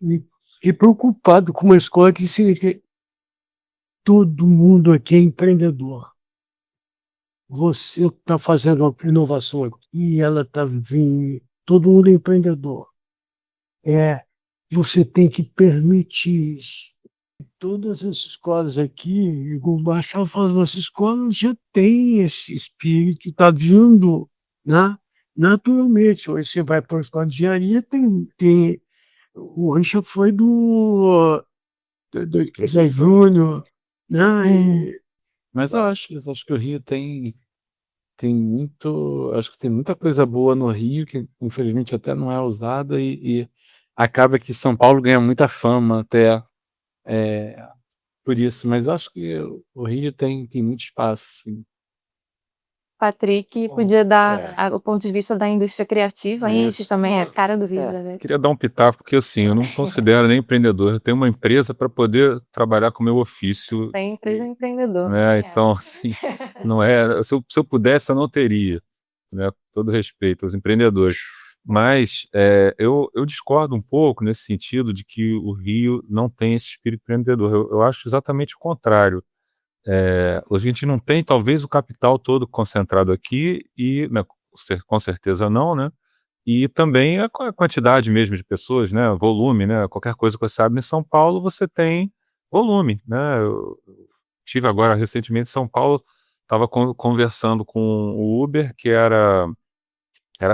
me fiquei preocupado com uma escola que ensina que todo mundo aqui é empreendedor. Você está fazendo uma inovação aqui e ela está vindo, todo mundo é empreendedor. Você tem que permitir isso. Todas as escolas aqui, igual o Baixo estava falando, nossas escolas já têm esse espírito, está vindo, né? Naturalmente. Hoje você vai para a escola de engenharia, o Ancha foi do Zé Júnior, né?
mas eu acho que o Rio tem muito, acho que tem muita coisa boa no Rio que infelizmente até não é usada e acaba que São Paulo ganha muita fama até, por isso, mas eu acho que o Rio tem muito espaço, assim.
Patrick podia dar o ponto de vista da indústria criativa, a gente também é a cara do Rio de Janeiro.
Queria dar um pitaco, porque assim, eu não considero nem empreendedor, eu tenho uma empresa para poder trabalhar com o meu ofício,
Tem empresa empreendedor.
né? Então, assim, não é. Se eu pudesse, eu não teria, né? Com todo respeito aos empreendedores. Mas eu discordo um pouco nesse sentido de que o Rio não tem esse espírito empreendedor. Eu acho exatamente o contrário. Hoje a gente não tem, talvez, o capital todo concentrado aqui, e né, com certeza não, né? E também a quantidade mesmo de pessoas, né? Volume, né? Qualquer coisa que você abre em São Paulo, você tem volume, né? Eu tive agora recentemente em São Paulo, estava conversando com o Uber, que era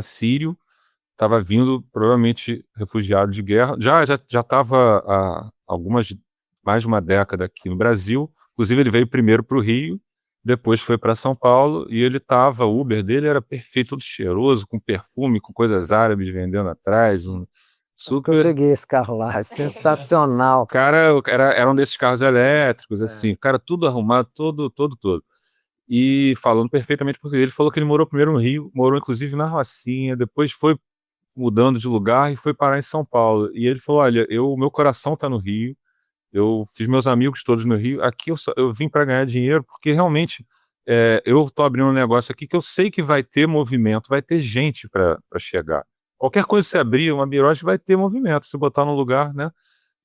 sírio, estava vindo provavelmente refugiado de guerra, já estava há mais de uma década aqui no Brasil, inclusive ele veio primeiro para o Rio, depois foi para São Paulo, e o Uber dele era perfeito, todo cheiroso, com perfume, com coisas árabes vendendo atrás,
Eu
super...
peguei esse carro lá, é sensacional.
O cara era um desses carros elétricos, assim, o cara tudo arrumado, todo. E falando perfeitamente português. Ele falou que ele morou primeiro no Rio, morou inclusive na Rocinha, depois foi mudando de lugar e foi parar em São Paulo. E ele falou: olha, o meu coração está no Rio, eu fiz meus amigos todos no Rio, aqui eu vim para ganhar dinheiro, porque realmente eu estou abrindo um negócio aqui que eu sei que vai ter movimento, vai ter gente para chegar. Qualquer coisa que você abrir, uma birosca vai ter movimento, se botar no lugar, né?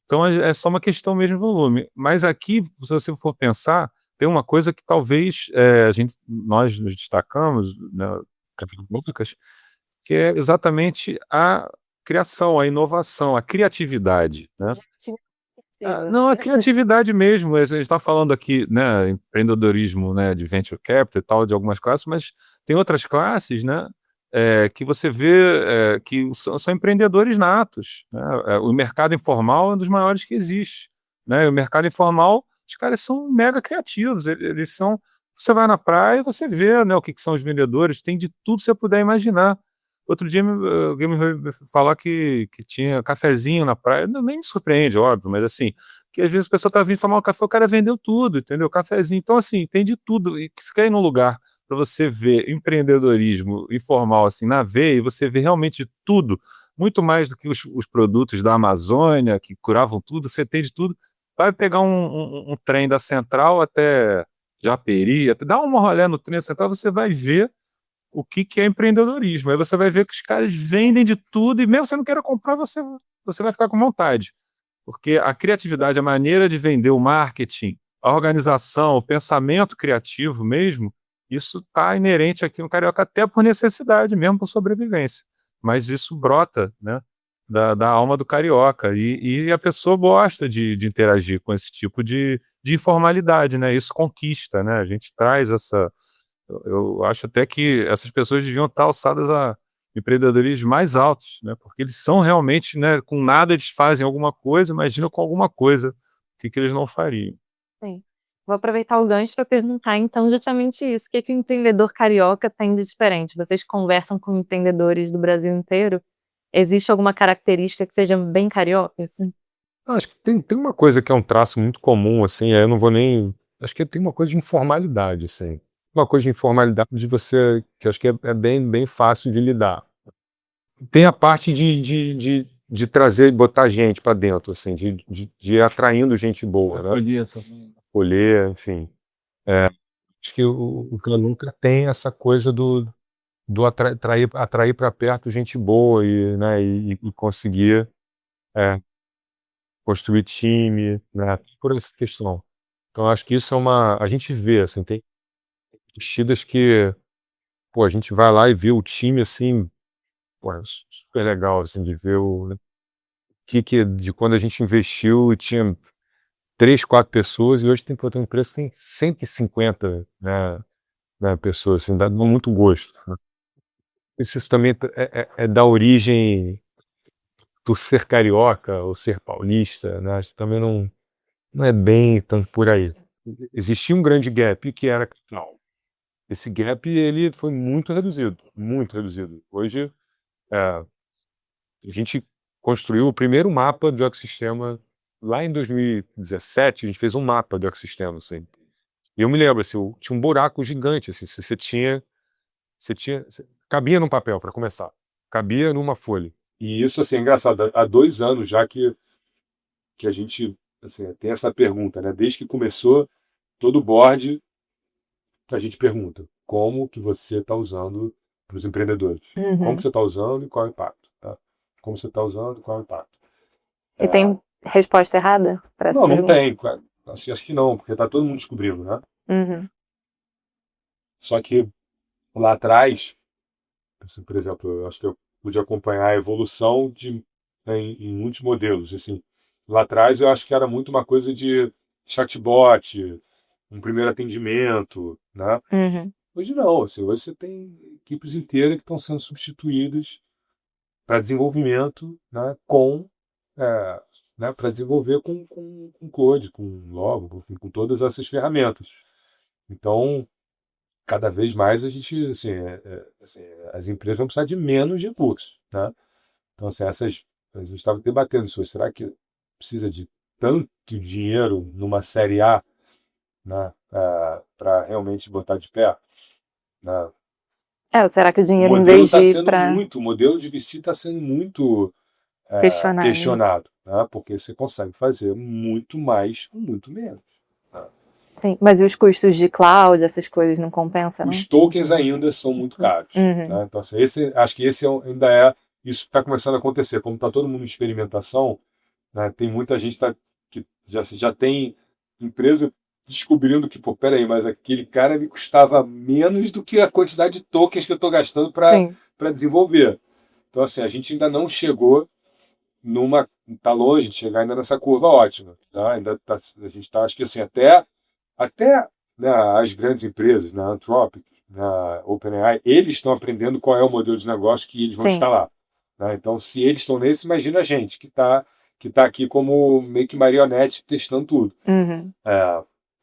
Então é só uma questão mesmo de volume. Mas aqui, se você for pensar, tem uma coisa que talvez nós nos destacamos, né, Lucas, que é exatamente a criação, a inovação, a criatividade, né? Não, a criatividade mesmo. A gente está falando aqui, né, empreendedorismo, né, de venture capital e tal, de algumas classes, mas tem outras classes, né, que você vê que são empreendedores natos, né? O mercado informal é um dos maiores que existe, né? O mercado informal, os caras são mega criativos, eles são. Você vai na praia e você vê, né, o que são os vendedores, tem de tudo que você puder imaginar. Outro dia alguém me veio falar que tinha cafezinho na praia, nem me surpreende, óbvio, mas assim, que às vezes a pessoa tá vindo tomar um café, o cara vendeu tudo, entendeu? Cafezinho. Então, assim, tem de tudo. E se quer ir num lugar para você ver empreendedorismo informal assim na veia, e você vê realmente tudo, muito mais do que os produtos da Amazônia, que curavam tudo, você tem de tudo. Vai pegar um trem da Central até Japeri, dá uma rolê no trem da Central, você vai ver o que é empreendedorismo. Aí você vai ver que os caras vendem de tudo, e mesmo você não queira comprar, você vai ficar com vontade. Porque a criatividade, a maneira de vender, o marketing, a organização, o pensamento criativo mesmo, isso está inerente aqui no Carioca, até por necessidade mesmo, por sobrevivência. Mas isso brota, né, da alma do carioca. E a pessoa gosta de interagir com esse tipo de informalidade, né? Isso conquista, né? A gente traz essa... Eu acho até que essas pessoas deviam estar alçadas empreendedorismo mais altos, né? Porque eles são realmente, né, com nada eles fazem alguma coisa, imagina com alguma coisa, o que eles não fariam.
Sim. Vou aproveitar o gancho para perguntar, então, justamente isso. O que o empreendedor carioca tem de diferente? Vocês conversam com empreendedores do Brasil inteiro? Existe alguma característica que seja bem carioca, assim?
Acho que tem uma coisa que é um traço muito comum, assim, eu não vou nem. Acho que tem uma coisa de informalidade, assim. Uma coisa de informalidade de você, que acho que é bem fácil de lidar. Tem a parte de trazer e botar gente para dentro, assim, de ir atraindo gente boa, né? Colher, enfim. Acho que o Clanunca tem essa coisa do atrair para perto gente boa e, né, e conseguir construir time, né, por essa questão. Então acho que isso é a gente vê, assim, tem mexidas que, pô, a gente vai lá e vê o time, assim, pô, é super legal, assim, de ver de quando a gente investiu e tinha 3, 4 pessoas e hoje tem uma empresa que tem 150, né, pessoas, assim, dá muito gosto, né. Isso também é da origem do ser carioca ou ser paulista, né, acho que também não é bem tanto por aí. Existia um grande gap que era capital. Esse gap ele foi muito reduzido, muito reduzido. Hoje, a gente construiu o primeiro mapa do ecossistema lá em 2017, a gente fez um mapa do ecossistema, assim. E eu me lembro, assim, tinha um buraco gigante, assim, cabia num papel, para começar, cabia numa folha. E isso, assim, é engraçado, há 2 anos já que a gente, assim, tem essa pergunta, né? Desde que começou todo board, a gente pergunta como que você está usando para os empreendedores. Como que você está usando e qual é o impacto, tá? Como você está usando e qual é o impacto.
E tem resposta errada para essa
Não
pergunta?
tem. Acho que não, porque está todo mundo descobrindo, né?
Uhum.
Só que lá atrás, assim, por exemplo, eu acho que eu pude acompanhar a evolução né, em muitos modelos. Assim, lá atrás eu acho que era muito uma coisa de chatbot, um primeiro atendimento, né?
Uhum.
Hoje não, assim, hoje você tem equipes inteiras que estão sendo substituídas para desenvolvimento, né, né, para desenvolver com Code, com Logo, enfim, com todas essas ferramentas. Então, cada vez mais a gente, assim, assim, as empresas vão precisar de menos recursos, né? Então, assim, a gente estava debatendo isso. Será que precisa de tanto dinheiro numa série A, né, para realmente botar de pé? Né?
Ou será que o
O
dinheiro, em
modelo
vez de
está
ir
sendo
para
muito, o modelo de VC está sendo muito
questionar, né?
questionado, né? Porque você consegue fazer muito mais com muito menos. Né?
Sim, mas e os custos de cloud, essas coisas não compensam, não?
Os tokens ainda são muito caros.
Uhum.
Né? Então, assim, acho que esse ainda isso está começando a acontecer. Como está todo mundo em experimentação, né, tem muita gente que já tem empresa descobrindo que, pô, peraí, mas aquele cara me custava menos do que a quantidade de tokens que eu estou gastando para desenvolver. Então, assim, a gente ainda não chegou tá longe de chegar ainda nessa curva ótima, tá? A gente está, acho que assim, até né, as grandes empresas, na Anthropic, na OpenAI, eles estão aprendendo qual é o modelo de negócio que eles vão
Sim.
escalar. Né? Então, se eles estão nesse, imagina a gente que tá aqui como meio que marionete testando tudo.
Uhum.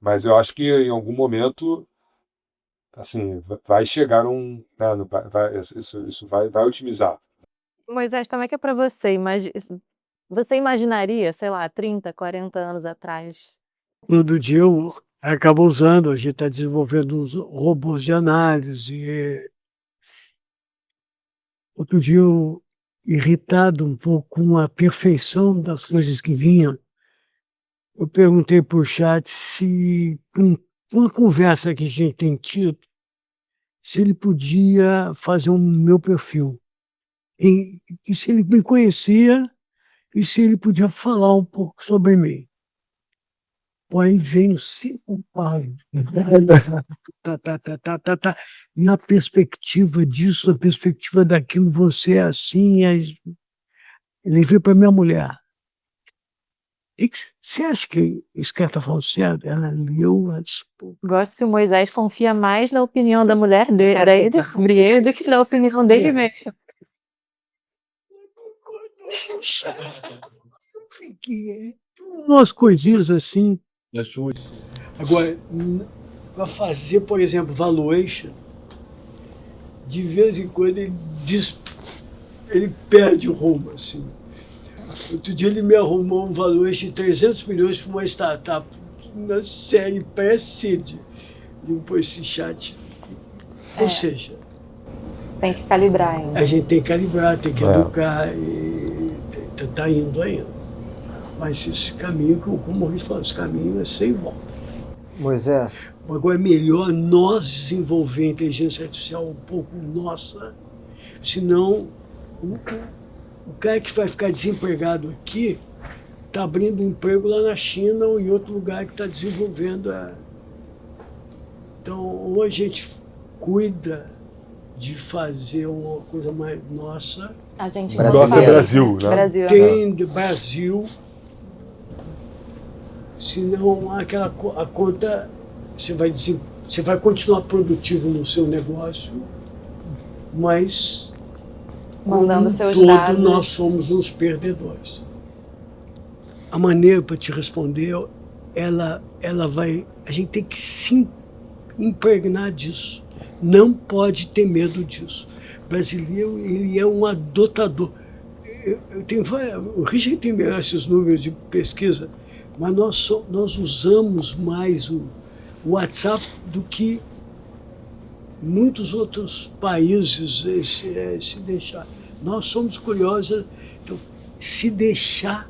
Mas eu acho que em algum momento, assim, vai chegar isso vai otimizar.
Moisés, como é que é para você? Você imaginaria, sei lá, 30, 40 anos atrás?
Todo dia eu acabo usando, a gente está desenvolvendo uns robôs de análise. Outro dia eu, irritado um pouco com a perfeição das coisas que vinham, eu perguntei por chat se, com uma conversa que a gente tem tido, se ele podia fazer um meu perfil. E se ele me conhecia e se ele podia falar um pouco sobre mim. Pô, aí veio 5 páginas. Na perspectiva disso, na perspectiva daquilo, você é assim. Ele veio para minha mulher. Você acha que esse cara está falando certo? Ela leu, ela disse, pô,
Gosto se o Moisés confia mais na opinião da mulher dele sobre ele do que na opinião dele mesmo.
Umas coisinhas assim. Agora, para fazer, por exemplo, valuation, de vez em quando ele perde o rumo, assim. Outro dia ele me arrumou um valuation de 300 milhões para uma startup na série pré-seed. Depois esse chat. Ou seja,
Tem que calibrar ainda.
a gente tem que calibrar, tem que educar e tá indo ainda. Mas esse caminho, como o Maurício falou, esse caminho é sem volta.
Moisés,
Agora é melhor nós desenvolver a inteligência artificial um pouco nossa, senão o cara que vai ficar desempregado aqui está abrindo emprego lá na China ou em outro lugar que está desenvolvendo. Então, ou a gente cuida de fazer uma coisa mais nossa,
A gente
Brasil.
não sabe.
Brasil, né?
Brasil.
tem de Brasil, senão a conta, você vai continuar produtivo no seu negócio, mas
Mandando
como
seus
todo
dados.
nós somos uns perdedores. A maneira para te responder, a gente tem que se impregnar disso. Não pode ter medo disso. O brasileiro, ele é um adotador. O Richard tem melhor esses números de pesquisa, mas nós usamos mais o WhatsApp do que muitos outros países se deixar. Nós somos curiosos, então, se deixar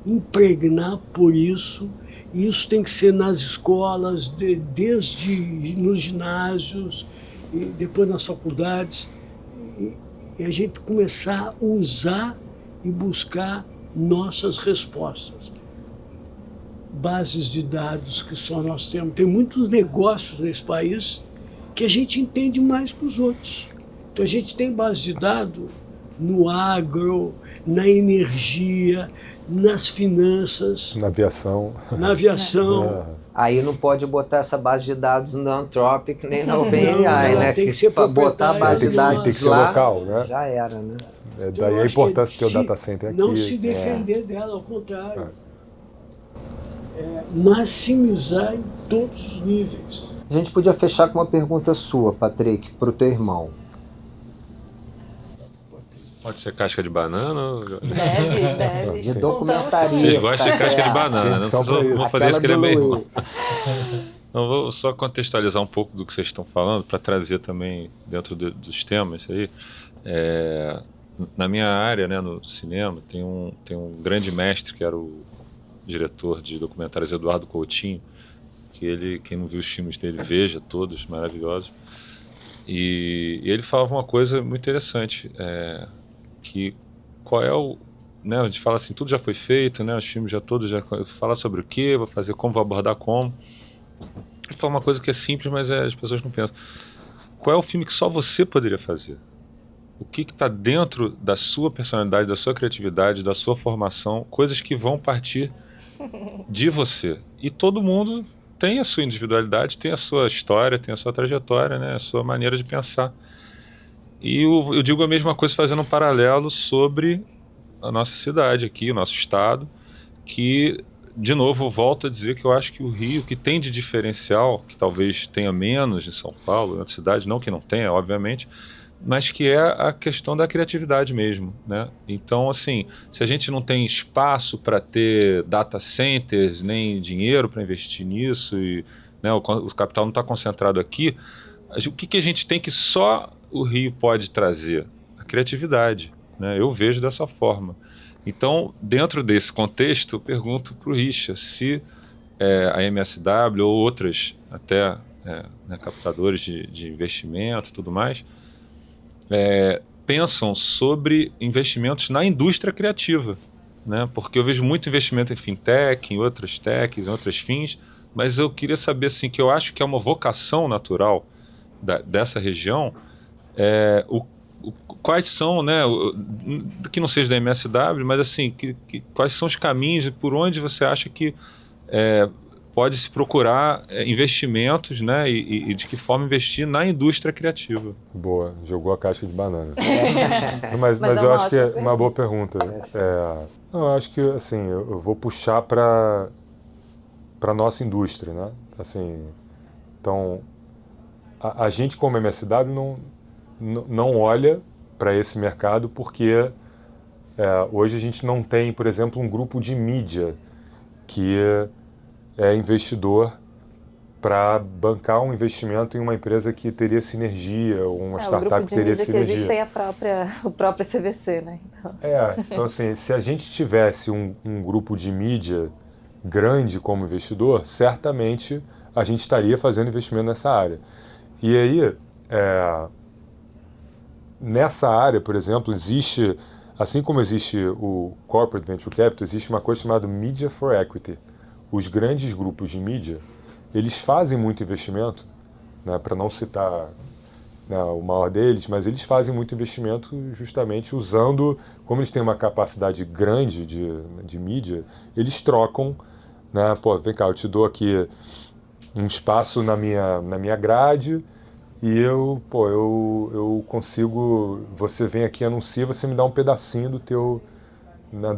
impregnar por isso, e isso tem que ser nas escolas, desde nos ginásios, e depois nas faculdades, e a gente começar a usar e buscar nossas respostas. Bases de dados que só nós temos. Tem muitos negócios nesse país que a gente entende mais que os outros. Então a gente tem base de dados no agro, na energia, nas finanças,
Na aviação.
na aviação.
aí não pode botar essa base de dados na Anthropic nem na
Não,
OpenAI,
ela
né?
tem que ser
pra botar a base
proprietária,
de dados
tem que ser
lá,
local, né?
já era, né?
É,
Então,
daí
eu
a
acho que
importância de ter o data center aqui.
não se defender dela, ao contrário. Maximizar em todos os níveis.
A gente podia fechar com uma pergunta sua, Patrick, para o teu irmão.
Pode ser casca de banana?
Deve.
De documentarista.
Vocês gostam de casca de banana, né? Não
Atenção
sei se eu
pra
vou
isso.
fazer isso que ele é meu
Aquela do
irmão. Não, vou só contextualizar um pouco do que vocês estão falando, para trazer também dentro dos temas aí. Na minha área, né, no cinema, tem um grande mestre que era o diretor de documentários Eduardo Coutinho, que quem não viu os filmes dele, veja todos, maravilhosos. E ele falava uma coisa muito interessante, que qual é o... Né, a gente fala assim, tudo já foi feito, né, os filmes já todos já fala sobre o que, vou fazer como, vou abordar como. Ele fala uma coisa que é simples, mas as pessoas não pensam. Qual é o filme que só você poderia fazer? O que está dentro da sua personalidade, da sua criatividade, da sua formação, coisas que vão partir de você. E todo mundo tem a sua individualidade, tem a sua história, tem a sua trajetória, né, a sua maneira de pensar. E eu digo a mesma coisa fazendo um paralelo sobre a nossa cidade aqui, o nosso estado, que, de novo, eu volto a dizer que eu acho que o Rio, que tem de diferencial, que talvez tenha menos em São Paulo, em outra cidade, não que não tenha, obviamente, mas que é a questão da criatividade mesmo, né? Então, assim, se a gente não tem espaço para ter data centers, nem dinheiro para investir nisso, e, né, o capital não está concentrado aqui, o que a gente tem que só o Rio pode trazer? A criatividade, né? Eu vejo dessa forma. Então, dentro desse contexto, eu pergunto para o Richard se a MSW ou outras até né, captadores de investimento e tudo mais, pensam sobre investimentos na indústria criativa, né? Porque eu vejo muito investimento em fintech, em outras techs, em outras fins, mas eu queria saber, assim, que eu acho que é uma vocação natural dessa região, quais são, né, que não seja da MSW, mas assim, quais são os caminhos e por onde você acha que pode-se procurar investimentos, né? E de que forma investir na indústria criativa.
Boa, jogou a casca de banana. Mas
Mas é
eu
uma
acho que é
ótima
uma boa pergunta. Não, eu acho que assim, eu vou puxar para nossa indústria, né? Assim, então, a gente como MSW não olha para esse mercado porque hoje a gente não tem, por exemplo, um grupo de mídia que é investidor para bancar um investimento em uma empresa que teria sinergia, ou uma
o
startup
grupo
que
de
teria
mídia que
sinergia.
existe é o próprio CVC, né?
Então assim, se a gente tivesse um grupo de mídia grande como investidor, certamente a gente estaria fazendo investimento nessa área. E aí, nessa área, por exemplo, existe, assim como existe o Corporate Venture Capital, existe uma coisa chamada Media for Equity. Os grandes grupos de mídia, eles fazem muito investimento, né, para não citar, né, o maior deles, mas eles fazem muito investimento justamente usando, como eles têm uma capacidade grande de mídia, eles trocam, né, pô, vem cá, eu te dou aqui um espaço na minha grade e eu consigo, você vem aqui, anuncia, você me dá um pedacinho do teu, né,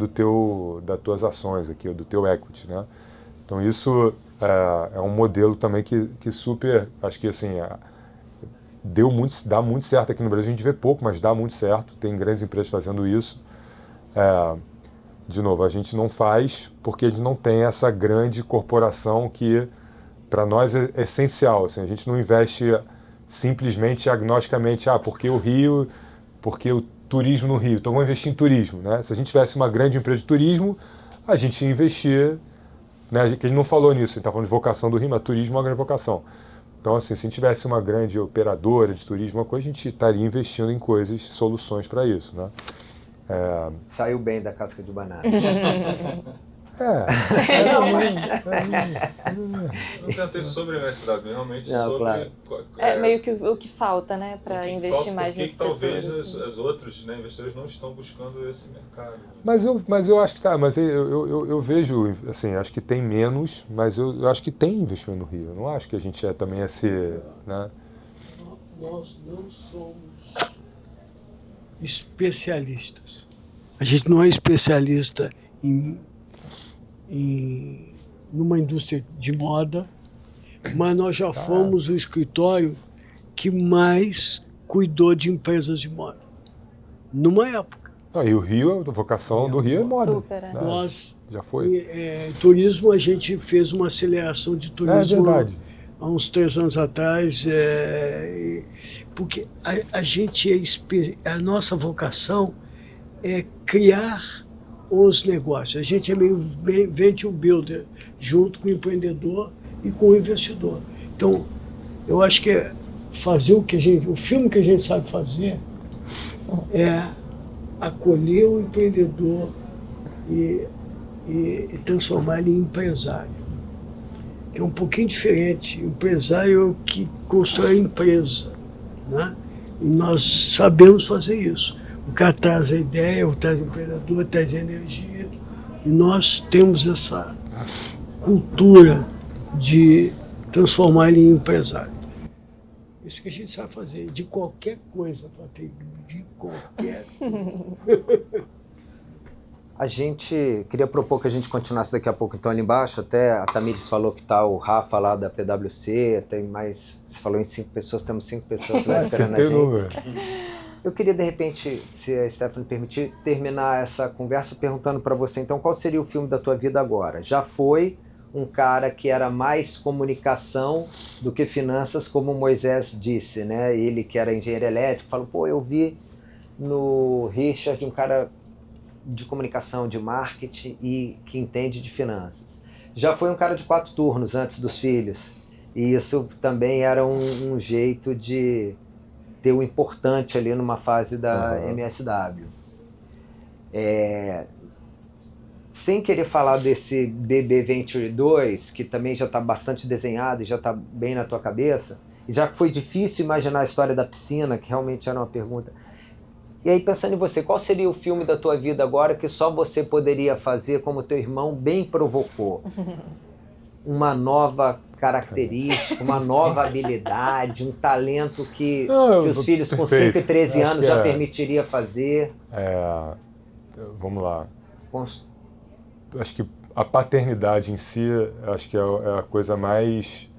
das tuas ações aqui, do teu equity, né? Então isso é um modelo também que super, acho que assim, dá muito certo aqui no Brasil. A gente vê pouco, mas dá muito certo. Tem grandes empresas fazendo isso. De novo, a gente não faz porque a gente não tem essa grande corporação que para nós é essencial. Assim, a gente não investe simplesmente agnosticamente, porque o Rio, porque o turismo no Rio, então vamos investir em turismo, né? Se a gente tivesse uma grande empresa de turismo, a gente ia investir, né? Que ele não falou nisso, ele está falando de vocação do Rio, mas turismo é uma grande vocação. Então, assim, se a gente tivesse uma grande operadora de turismo, uma coisa, a gente estaria investindo em coisas, soluções para isso, né?
Saiu bem da casca de banana.
Eu tentei sobre a universidade, realmente
Não,
sobre...
claro.
É meio que o que falta, né, para investir mais
Por que
nesse
talvez
setor, assim.
os outros, né, investidores não estão buscando esse mercado?
Mas eu acho que tá, mas eu vejo, assim, acho que tem menos, mas eu acho que tem investimento no Rio. Eu não acho que a gente também é ser, né?
Nós não somos especialistas. A gente não é especialista numa indústria de moda, mas nós já fomos o escritório que mais cuidou de empresas de moda. Numa época.
E o Rio, a vocação do Rio é moda.
Super,
né?
Nós,
Já foi.
turismo, a gente fez uma aceleração de turismo
verdade.
há uns 3 anos atrás, porque a gente a nossa vocação é criar os negócios. A gente é meio venture builder, junto com o empreendedor e com o investidor. Então, eu acho que fazer o filme que a gente sabe fazer é acolher o empreendedor e transformar ele em empresário. É um pouquinho diferente. O empresário é o que constrói a empresa, né? E nós sabemos fazer isso. O cara traz a ideia, o traz o empreendedor, traz a energia. E nós temos essa cultura de transformar ele em empresário. Isso que a gente sabe fazer, de qualquer coisa, Patrick, de qualquer coisa.
A gente queria propor que a gente continuasse daqui a pouco, então, ali embaixo. Até a Tamires falou que tá o Rafa lá da PwC, tem mais... Você falou em 5 pessoas, temos 5 pessoas lá esperando a gente. Eu queria, de repente, se a Stephanie permitir, terminar essa conversa perguntando para você, então, qual seria o filme da tua vida agora? Já foi um cara que era mais comunicação do que finanças, como o Moisés disse, né? Ele que era engenheiro elétrico, falou, eu vi no Richard um cara de comunicação, de marketing e que entende de finanças. Já foi um cara de 4 turnos antes dos filhos, e isso também era um jeito de ter o importante ali numa fase da MSW. Sem querer falar desse BB Venture 2, que também já está bastante desenhado e já está bem na tua cabeça, e já foi difícil imaginar a história da piscina, que realmente era uma pergunta. E aí, pensando em você, qual seria o filme da tua vida agora que só você poderia fazer, como teu irmão bem provocou? uma nova característica, uma nova habilidade, um talento que os filhos com 5 e 13 anos já permitiria fazer?
Vamos lá. Acho que a paternidade em si, acho que é a coisa mais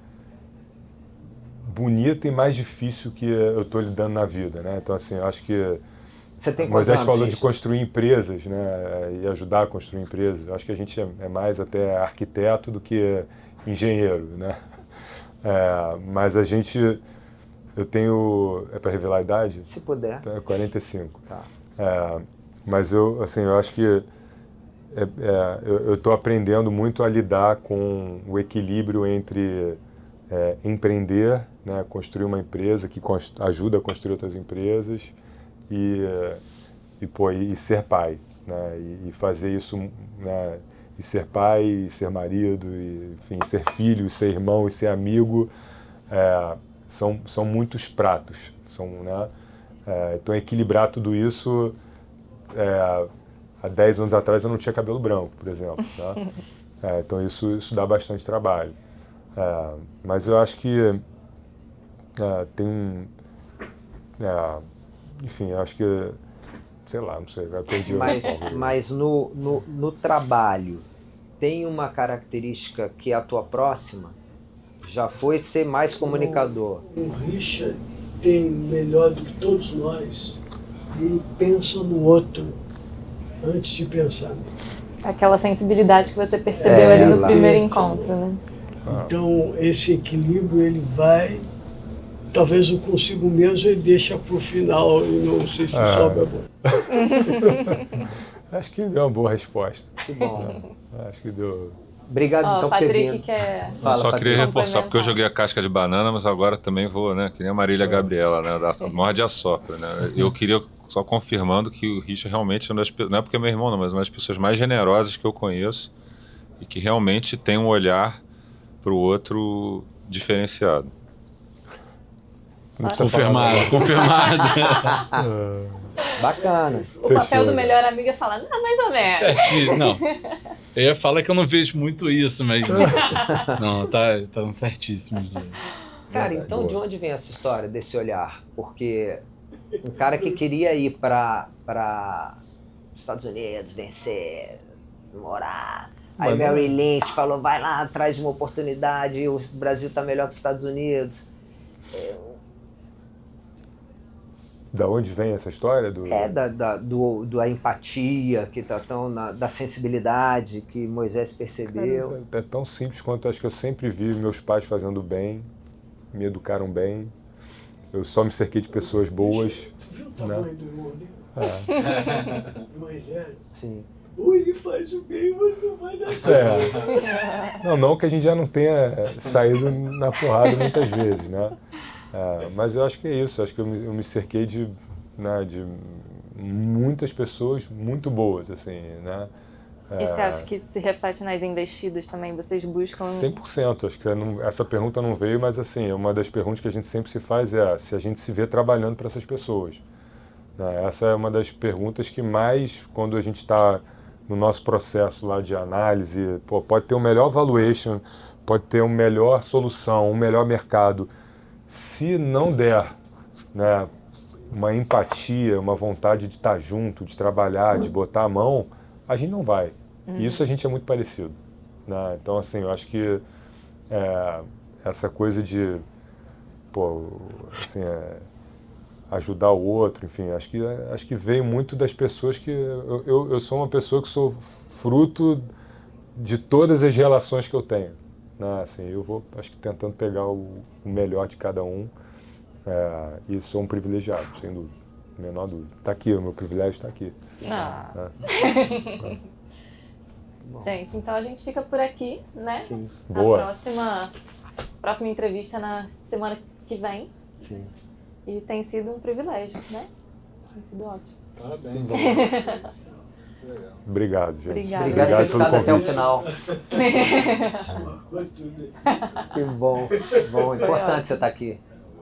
bonita e mais difícil que eu estou lidando na vida, né? Então, assim, acho que
Você tem
Moisés falou
anos?
de construir empresas, né? E ajudar a construir empresas. Acho que a gente é mais até arquiteto do que engenheiro, né? Mas a gente... Eu tenho... É para revelar a idade?
Se puder.
45.
Tá.
Mas eu acho que eu estou aprendendo muito a lidar com o equilíbrio entre empreender, né, construir uma empresa que ajuda a construir outras empresas e ser pai, né, e fazer isso, né, e ser pai, e ser marido, e, enfim, ser filho, e ser irmão, e ser amigo, são muitos pratos, né, então equilibrar tudo isso, há 10 anos atrás eu não tinha cabelo branco, por exemplo, né? Então isso dá bastante trabalho. Mas eu acho que tem enfim, acho que, sei lá, não sei, vai perder.
Mas no trabalho, tem uma característica que é a tua próxima? Já foi ser mais comunicador?
O Richard tem, melhor do que todos nós, ele pensa no outro antes de pensar nele.
Aquela sensibilidade que você percebeu ali no primeiro encontro, né?
Então, esse equilíbrio, ele vai... Talvez o consigo mesmo ele deixa para o final, e não sei se sobra bom.
Acho que deu uma boa resposta.
Que bom.
Acho que deu...
Obrigado, então, por ter
Patrick
vindo.
quer...
Eu só
Patrick.
queria reforçar, porque eu joguei a casca de banana, mas agora também vou, né, que nem a Marília Gabriela, né, da morde e assopra, né. Eu queria só confirmando que o Richard realmente é uma das, não é porque é meu irmão não, mas uma das pessoas mais generosas que eu conheço e que realmente tem um olhar para o outro diferenciado.
Confirmado.
Bacana.
O papel do melhor amigo é falar, não, mais ou menos.
Certíssimo, não. Eu ia falar que eu não vejo muito isso, mas não, tá certíssimo.
Cara, então de onde vem essa história desse olhar? Porque um cara que queria ir para os Estados Unidos, vencer, morar. Aí Mary Lynch falou, vai lá atrás de uma oportunidade, o Brasil tá melhor que os Estados Unidos.
Da onde vem essa história?
Da empatia, que tá da sensibilidade que Moisés percebeu.
É tão simples quanto acho que eu sempre vi meus pais fazendo bem, me educaram bem. Eu só me cerquei de pessoas boas.
Tu viu o tamanho do irmão dele? Moisés?
Sim.
Ou ele faz o bem, mas não vai dar certo.
Não que a gente já não tenha saído na porrada muitas vezes, né? Mas eu acho que é isso, acho que eu me cerquei de muitas pessoas muito boas, assim, né?
E você acha que se reflete nas investidas também? Vocês buscam...
100%, acho que essa pergunta não veio, mas assim, uma das perguntas que a gente sempre se faz é se a gente se vê trabalhando para essas pessoas. Essa é uma das perguntas que mais, quando a gente está no nosso processo lá de análise, pode ter um melhor valuation, pode ter uma melhor solução, um melhor mercado. Se não der, né, uma empatia, uma vontade de estar junto, de trabalhar, de botar a mão, a gente não vai. E isso a gente é muito parecido, né? Então, assim, eu acho que essa coisa de ajudar o outro, enfim, acho que veio muito das pessoas que... Eu sou uma pessoa que sou fruto de todas as relações que eu tenho. Assim, eu vou, acho que tentando pegar o melhor de cada um, e sou um privilegiado, sem dúvida, menor dúvida. Está aqui, o meu privilégio está aqui.
Gente, então a gente fica por aqui, né?
Sim.
Boa.
A próxima entrevista na semana que vem.
Sim.
E tem sido um privilégio, né? Tem sido ótimo.
Parabéns.
Obrigado, gente.
Obrigada.
Obrigado por ter ficado até o
convite.
final.
Isso marcou tudo.
Que bom. Importante você estar aqui.